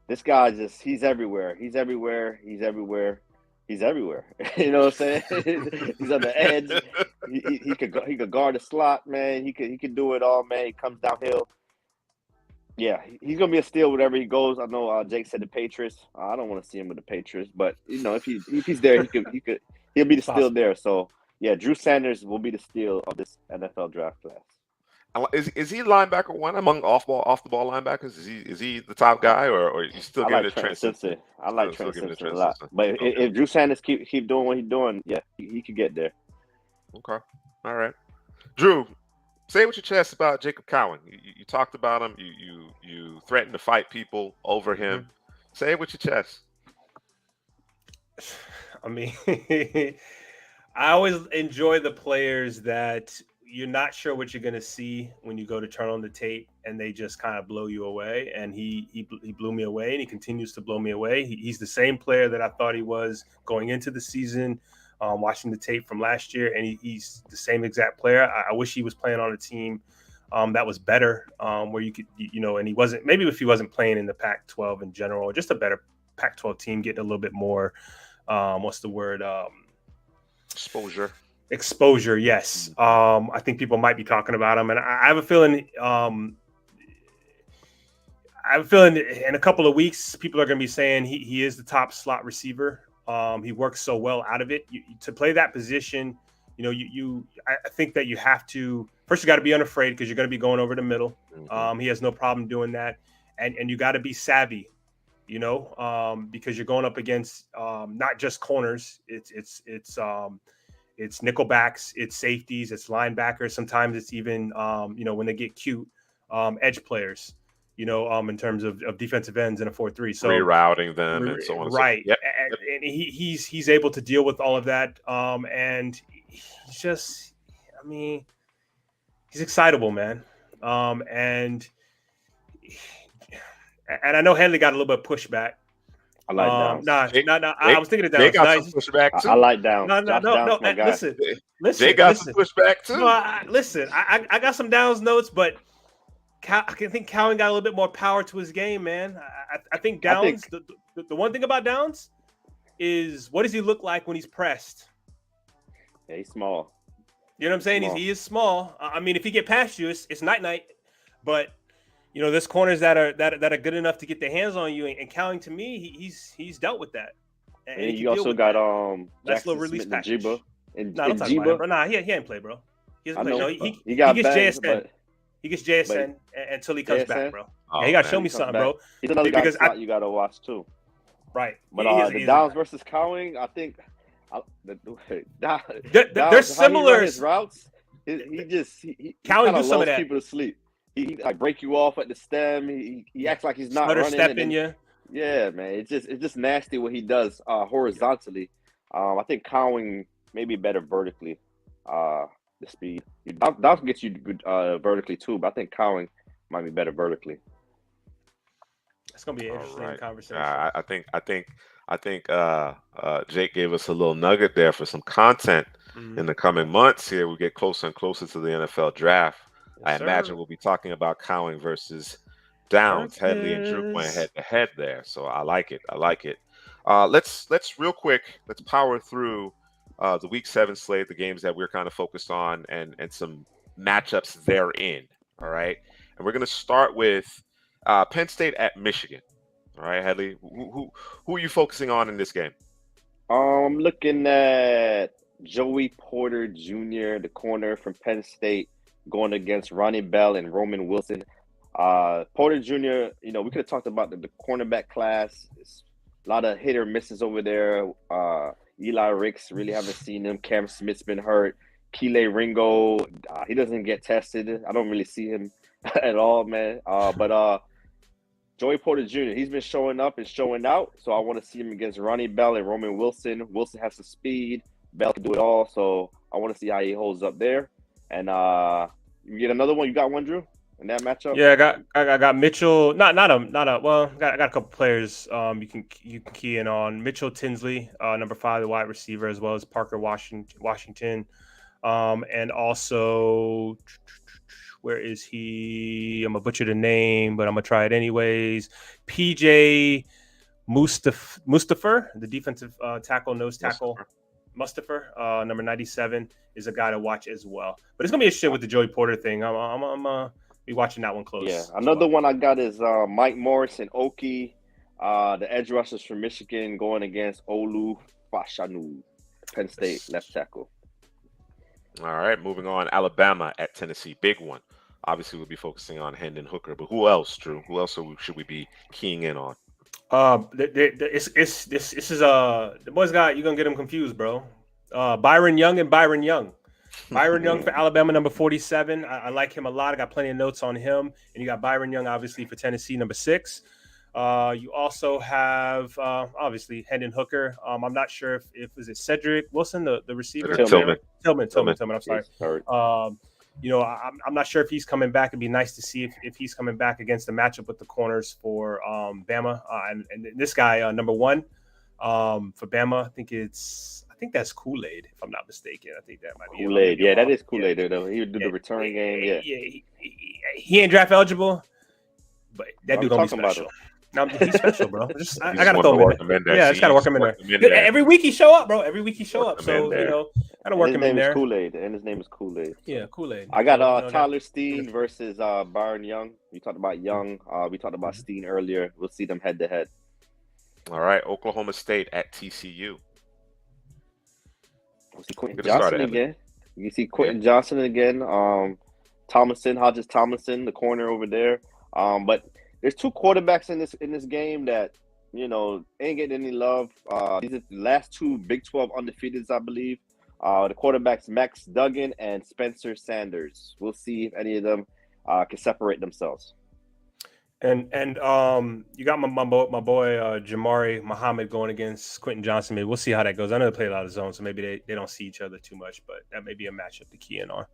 this guy. He's everywhere. He's everywhere. He's everywhere. He's everywhere. You know what I'm saying? He's on the edge. He could guard the slot, man. He could do it all, man. He comes downhill. Yeah, he's gonna be a steal wherever he goes. I know Jake said the Patriots. I don't want to see him with the Patriots, but if he's there, he'll be the steal there. So yeah, Drew Sanders will be the steal of this NFL draft class. Is he linebacker one among off the ball linebackers? Is he the top guy, or you still giving it Trent Simpson? I like Trent Simpson a lot, but if Drew Sanders keep doing what he's doing, yeah, he could get there. Okay, all right, Drew. Say with your chest about Jacob Cowan. You talked about him. You threatened to fight people over him. Mm-hmm. Say it with your chest. I mean, I always enjoy the players that you're not sure what you're going to see when you go to turn on the tape, and they just kind of blow you away. And he blew me away, and he continues to blow me away. He's the same player that I thought he was going into the season. Watching the tape from last year, and he's the same exact player. I wish he was playing on a team that was better, where you could, and he wasn't. Maybe if he wasn't playing in the Pac-12 in general, or just a better Pac-12 team, getting a little bit more. What's the word? Exposure. Yes. I think people might be talking about him, and I have a feeling. In a couple of weeks, people are going to be saying he is the top slot receiver. He works so well out of it. To play that position, I think that you have to first. You got to be unafraid because you're going to be going over the middle. Mm-hmm. He has no problem doing that, and you got to be savvy, because you're going up against not just corners. It's nickelbacks, it's safeties, it's linebackers. Sometimes it's even when they get cute, edge players. In terms of defensive ends in a 4-3. So rerouting them and so on. Right. Yep. And he's able to deal with all of that. And he's just, he's excitable, man. And I know Headley got a little bit of pushback. I like Downs. I was thinking of Downs. They got some pushback too. I like Downs. No. Listen. They got some pushback too. No, I got some Downs notes, but I think Cowan got a little bit more power to his game, man. I think Downs, the one thing about Downs is what does he look like when he's pressed? Yeah, he's small. You know what I'm saying? He is small. If he get past you, it's night. But there's corners that are good enough to get their hands on you. And Cowan, to me, he's dealt with that. And you also got that's little release package. No, I'm talking about him, bro. Nah, he ain't play, bro. He doesn't play. No, he gets JSN. He gets JSN until he comes back, bro. He got to show me something, bro. He's another guy you got to watch, too. Right. But the Downs versus Cowing, I think they're similar. His routes, he Cowing kind do of some of lulls that. People to sleep. He like break you off at the stem. He acts like he's not running. Stepping you. Yeah, man. It's just nasty what he does horizontally. I think Cowing may be better vertically. The speed. Downs can get you good vertically too, but I think Cowing might be better vertically. It's gonna be an interesting conversation. I think Jake gave us a little nugget there for some content in the coming months. Here we get closer and closer to the NFL draft. Yes, I imagine we'll be talking about Cowing versus Downs, Headley and Drew going head to head there. So I like it. Let's real quick. Let's power through the Week 7 slate, the games that we're kind of focused on, and some matchups therein. All right, and we're going to start with Penn State at Michigan. All right, Headley, who are you focusing on in this game? I'm looking at Joey Porter Jr., the corner from Penn State, going against Ronnie Bell and Roman Wilson. Porter Jr., we could have talked about the cornerback class. It's a lot of hit or misses over there. Eli Ricks, really haven't seen him. Cam Smith's been hurt. Kelee Ringo, he doesn't get tested. I don't really see him at all, man. But Joey Porter Jr., he's been showing up and showing out. So I want to see him against Ronnie Bell and Roman Wilson. Wilson has the speed. Bell can do it all. So I want to see how he holds up there. And you get another one. You got one, Drew, in that matchup? Yeah, I got Mitchell. Not a. Well, I got a couple players. You can key in on Mitchell Tinsley, number 5, the wide receiver, as well as Parker Washington, and also Where is he? I'm gonna butcher the name, but I'm gonna try it anyways. PJ Mustafa, the defensive tackle, nose tackle. Mustafa, number 97, is a guy to watch as well. But it's gonna be interesting with the Joey Porter thing. I'm be watching that one close. Yeah, another one I got is Mike Morris and Oki, the edge rushers from Michigan, going against Olu Fashanu, Penn State left tackle. All right, moving on. Alabama at Tennessee, big one. Obviously, we'll be focusing on Hendon Hooker, but who else, Drew? Who else should we be keying in on? This is the boys got, you're gonna get them confused, bro. Byron Young and Byron Young. Byron Young for Alabama, number 47. I like him a lot. I got plenty of notes on him. And you got Byron Young, obviously, for Tennessee, number 6. You also have obviously Hendon Hooker. I'm not sure if is it Cedric Wilson, the receiver. Tillman. I'm sorry. I'm not sure if he's coming back. It'd be nice to see if he's coming back against the matchup with the corners for Bama. And this guy, number 1 for Bama, I think that's Kool-Aid, if I'm not mistaken. I think that might be Kool-Aid. Yeah, that is Kool-Aid. He would do the return game. Yeah. He ain't draft eligible, but that dude gonna be special. No, he's special, bro. I gotta throw him in there. Yeah, I just gotta work him in there. Every week he show up, bro. Every week he show up. So gotta work him in there. And his name is Kool-Aid. Yeah, Kool-Aid. I got Tyler Steen versus Byron Young. We talked about Young. We talked about Steen earlier. We'll see them head to head. All right, Oklahoma State at TCU. We'll see Quentin Johnson again. You see Quentin Johnson again. Hodges Tomlinson, the corner over there. But there's 2 quarterbacks in this game that ain't getting any love. These are the last 2 Big 12 undefeateds, I believe. The quarterbacks Max Duggan and Spencer Sanders. We'll see if any of them can separate themselves. And you got my boy Jamari Muhammad going against Quentin Johnson. Maybe we'll see how that goes. I know they play a lot of zones, so maybe they don't see each other too much, but that may be a matchup to key in on.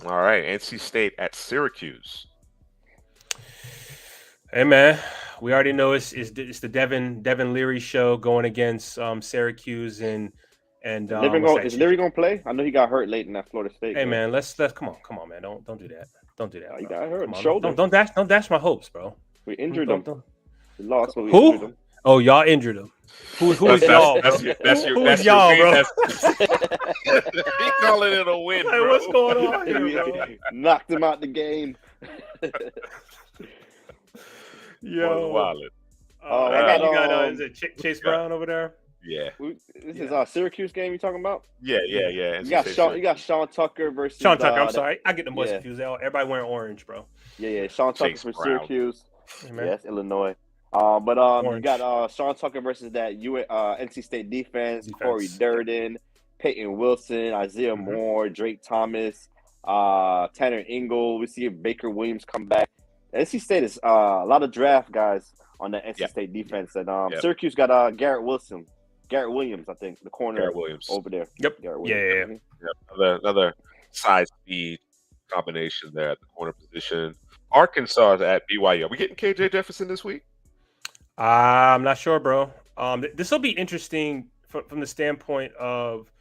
All right, NC State at Syracuse. Hey man, we already know it's the Devin Leary show going against Syracuse and is Leary gonna play? I know he got hurt late in that Florida State. Hey game. Man, let's come on, man. Don't do that. Don't do that. He got hurt. Shoulder. Don't dash my hopes, bro. We injured him. We lost. Who? Injured him. Oh, y'all injured him. Who is y'all? Who's y'all, bro? He calling it a win, bro. What's going on here, bro? Knocked him out the game. Yo. I got is it Chase Brown over there? Yeah. This is a Syracuse game you talking about? Yeah. You got Sean Tucker versus Sean Tucker. I'm sorry, I get them boys confused. Everybody wearing orange, bro. Yeah. Sean Tucker for Syracuse. Yes, Illinois. You got Sean Tucker versus that NC State defense. Corey Durden, Peyton Wilson, Isaiah Moore, Drake Thomas, Tanner Ingle. We see if Baker Williams come back. NC State is a lot of draft guys on the NC State defense, and Syracuse got Garrett Williams, I think, the corner over there. Yep. Yeah. Another size speed combination there at the corner position. Arkansas is at BYU. Are we getting KJ Jefferson this week? I'm not sure, bro. This will be interesting from the standpoint of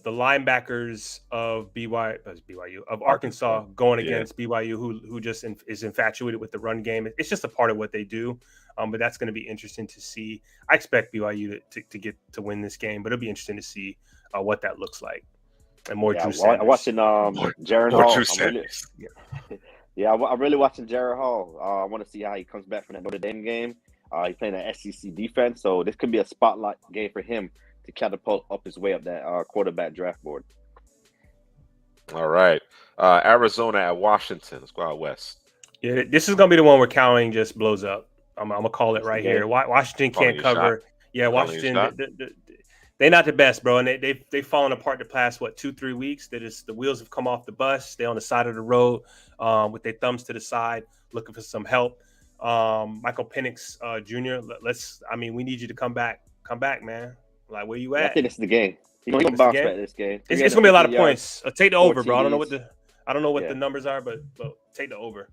the linebackers of BYU of Arkansas going against BYU, who just is infatuated with the run game. It's just a part of what they do. But that's going to be interesting to see. I expect BYU to win this game, but it'll be interesting to see what that looks like. And more Drew Sanders. I'm watching Jaron Hall. I'm really watching Jaron Hall. I want to see how he comes back from that Notre Dame game. He's playing an SEC defense, so this could be a spotlight game for him to catapult up his way up that quarterback draft board. All right. Arizona at Washington. Let's go out west. Yeah, this is going to be the one where Cowing just blows up. I'm going to call it right here. Washington can't cover. Yeah, Washington, they're not the best, bro. And they've fallen apart the past, 2-3 weeks. The wheels have come off the bus. They're on the side of the road with their thumbs to the side, looking for some help. Michael Penix Jr., we need you to come back. Come back, man. Like, where you at? I think it's the game. He's going to bounce back this game. It's going to be a lot of points. Take the over, bro. I don't know what the numbers are, but take the over.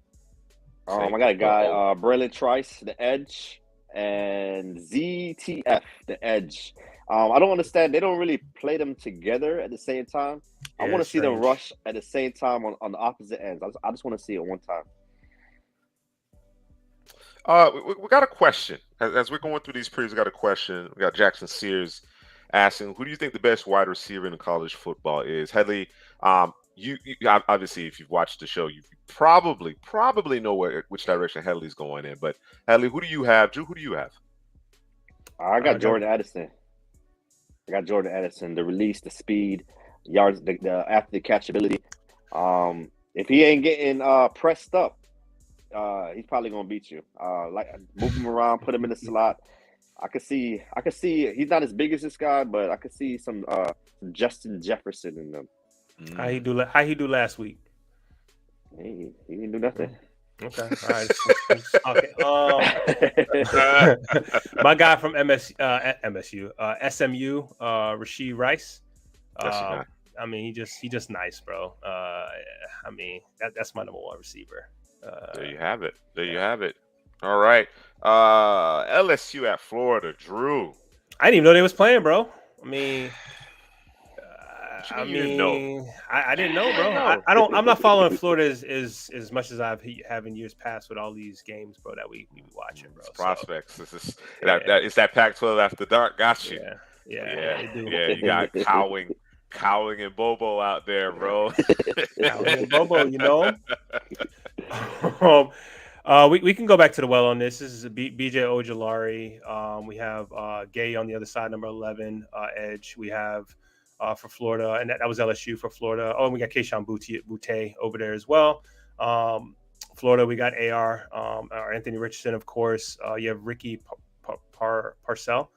I got a guy, Braylon Trice, the edge, and ZTF, the edge. I don't understand. They don't really play them together at the same time. Yeah, I want to see them strange. rush at the same time on the opposite ends. I just want to see it one time. We got a question. As we're going through these previews, we got a question. We got Jackson Sears asking, who do you think the best wide receiver in college football is? Headley, you obviously, if you've watched the show, you probably know which direction Headley's going in. But Headley, who do you have? Drew, who do you have? I got Jordan Addison. The release, the speed, yards, the after the catchability. If he ain't getting pressed up, he's probably gonna beat you. Like move him around, put him in the slot. I could see. He's not as big as this guy, but I could see some Justin Jefferson in them. How he do last week? He didn't do nothing. Okay, all right. Okay. My guy from SMU, Rashee Rice. I mean, he just nice, bro. I mean, that's my number one receiver. There you have it. All right. LSU at Florida. Drew. I didn't even know they was playing, bro. I mean, I didn't know, bro. I'm not following Florida as much as I have in years past with all these games, bro, that we be watching, bro. Prospects. This is it's that Pac-12 after dark. Got you. Yeah. You got Cowling and Bobo out there, bro. Cowling and Bobo, you know. We can go back to the well on this. This is BJ Ojulari. We have Gay on the other side, number 11 edge. We have for Florida, and that was LSU for Florida. Oh, and we got Keyshawn Butte over there as well. Florida, we got AR, Anthony Richardson, of course. You have Ricky Parcell.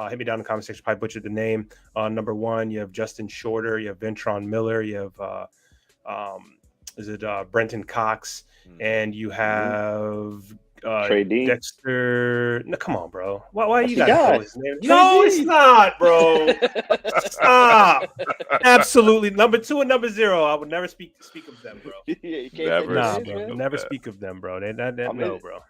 Hit me down in the comment section. Probably butchered the name. Number 1, you have Justin Shorter. You have Ventron Miller. You have Brenton Cox, and you have Trey Dean. Dexter. No, come on, bro. Why you got to know his name? Trey No, Dean. it's not, bro. Stop. Absolutely. Number 2 and number 0. I would never speak of them, bro. Never speak of them, bro. No, bro.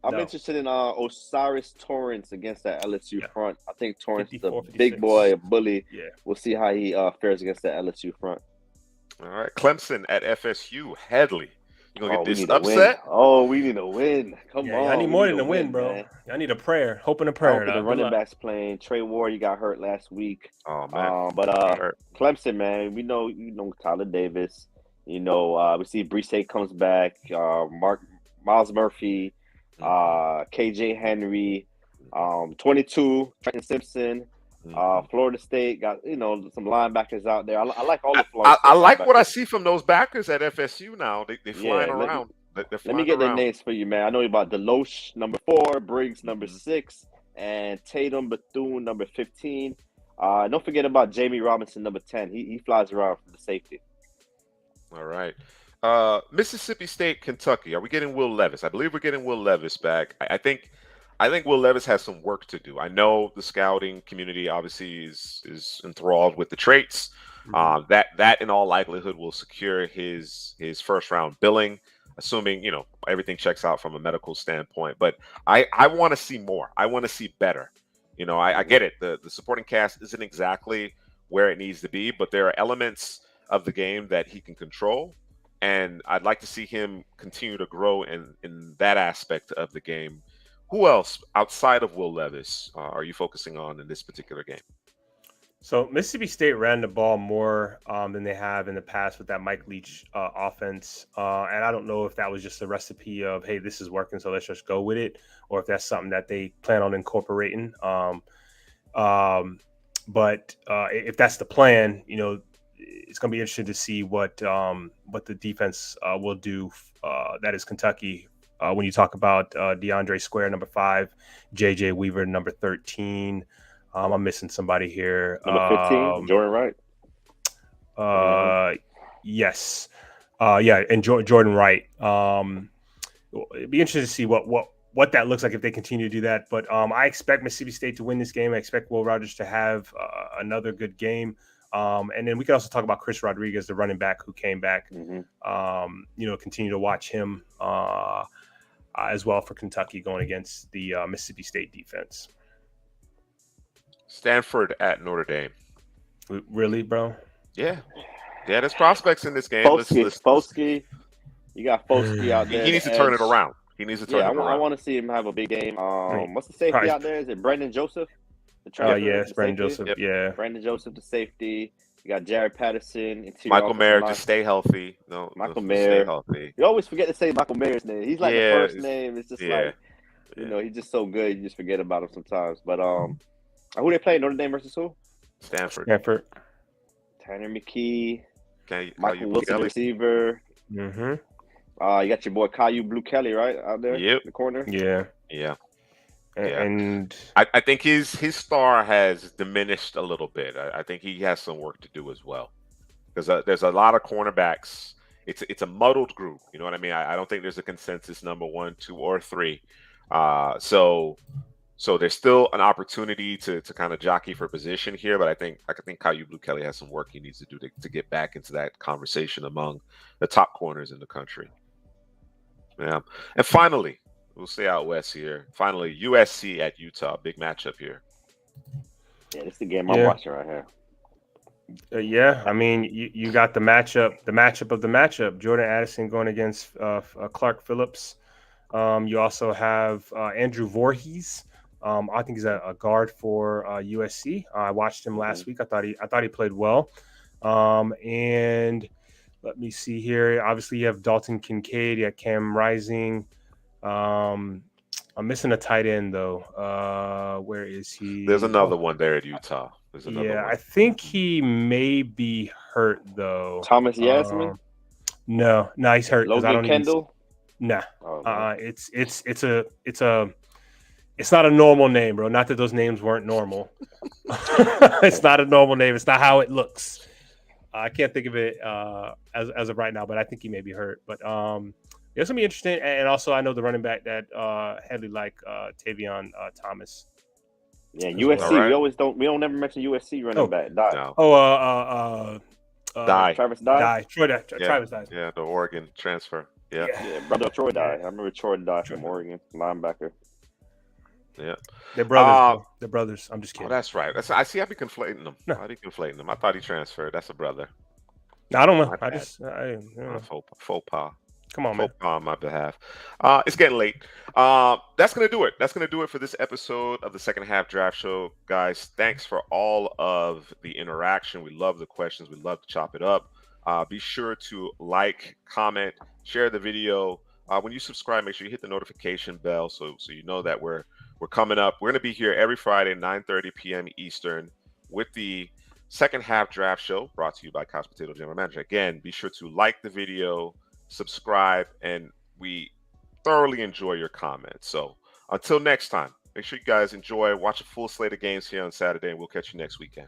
I'm interested in Osiris Torrance against that LSU front. I think Torrance is a 54, big boy, a bully. Yeah. We'll see how he fares against that LSU front. All right. Clemson at FSU. Headley. You going to get this upset? We need a win. Come on. I need more than a win, bro. Man. I need a prayer. Hope and a prayer. The running backs playing. Trey Ward, he got hurt last week. Oh, man. Clemson, man, we know Tyler Davis. We see Brees comes back. Miles Murphy. KJ Henry, 22, Trenton Simpson, Florida State got some linebackers out there. I like all the Florida I like what I see from those backers at FSU now. They flying around. Let me get their names for you, man. I know about Deloche, number 4, Briggs, number 6, and Tatum Bethune, number 15. Don't forget about Jamie Robinson, number 10. He flies around from the safety. All right. Mississippi State, Kentucky. Are we getting Will Levis? I believe we're getting Will Levis back. I think Will Levis has some work to do. I know the scouting community obviously is enthralled with the traits. That in all likelihood will secure his first round billing, assuming everything checks out from a medical standpoint. But I want to see more. I want to see better. I get it. The supporting cast isn't exactly where it needs to be, but there are elements of the game that he can control. And I'd like to see him continue to grow in that aspect of the game. Who else outside of Will Levis are you focusing on in this particular game? So Mississippi State ran the ball more than they have in the past with that Mike Leach offense. And I don't know if that was just a recipe of, hey, this is working, so let's just go with it, or if that's something that they plan on incorporating. But if that's the plan, it's going to be interesting to see what the defense will do. That is Kentucky. When you talk about DeAndre Square, number 5, JJ Weaver, number 13. I'm missing somebody here. Number 15, Jordan Wright. Yes. And Jordan Wright. It'd be interesting to see what that looks like if they continue to do that. But I expect Mississippi State to win this game. I expect Will Rogers to have another good game. And then we could also talk about Chris Rodriguez, the running back who came back. Continue to watch him as well for Kentucky going against the Mississippi State defense. Stanford at Notre Dame. Really, bro? Yeah. Yeah, there's prospects in this game. Foskey. You got Foskey out there. He needs to turn it around. He needs to turn it around. I want to see him have a big game. What's the safety out there? Is it Brandon Joseph? It's Brandon Joseph. Yep. Yeah. Brandon Joseph, the safety. You got Jared Patterson. Michael Mayer, just stay healthy. No, Michael Mayer. Stay healthy. You always forget to say Michael Mayer's name. He's like the first name. It's just like, you know, he's just so good. You just forget about him sometimes. But who they play? Notre Dame versus who? Stanford. Tanner McKee. Michael Wilson, receiver. Mm-hmm. You got your boy Caillou Blue Kelly, right, out there in the corner. Yeah. And I think his star has diminished a little bit. I think he has some work to do as well, because there's a lot of cornerbacks. It's a muddled group. You know what I mean? I don't think there's a consensus number 1, 2, or 3. So there's still an opportunity to kind of jockey for position here, but I think Caillou Blue Kelly has some work he needs to do to get back into that conversation among the top corners in the country. Yeah, and finally, we'll stay out west here. Finally, USC at Utah, big matchup here. Yeah, this is the game I'm watching right here. I mean, you got the matchup of the matchup. Jordan Addison going against Clark Phillips. You also have Andrew Voorhees. I think he's a guard for USC. I watched him last week. I thought he played well. And let me see here. Obviously, you have Dalton Kincaid. You got Cam Rising. I'm missing a tight end though. Where is he? There's another one there at Utah. One. I think he may be hurt though. Thomas Yasmin? No, he's hurt. Logan Kendall? No. It's not a normal name, bro. Not that those names weren't normal. It's not a normal name. It's not how it looks. I can't think of it as of right now, but I think he may be hurt. But it's gonna be interesting. And also, I know the running back that Headley Tavion Thomas. Yeah, USC. Right. We don't never mention USC running back. Travis Dye. Travis Dye. Yeah, the Oregon transfer. Yeah, brother Troy Dye. I remember Troy Dye from Oregon, linebacker. Yeah, they're brothers. They're brothers. I'm just kidding. Oh, that's right. I see. I be conflating them. No. I be conflating them. I thought he transferred. That's a brother. No, I don't know. Faux pas. Come on, man. Faux pas on my behalf. It's getting late. That's gonna do it. That's gonna do it for this episode of the Second Half Draft Show, guys. Thanks for all of the interaction. We love the questions. We love to chop it up. Be sure to like, comment, share the video. When you subscribe, make sure you hit the notification bell so you know that we're coming up. We're going to be here every Friday, 9:30 p.m. Eastern, with the Second Half Draft Show, brought to you by Couch Potato General Manager. Again, be sure to like the video, subscribe, and we thoroughly enjoy your comments. So until next time, make sure you guys enjoy. Watch a full slate of games here on Saturday, and we'll catch you next weekend.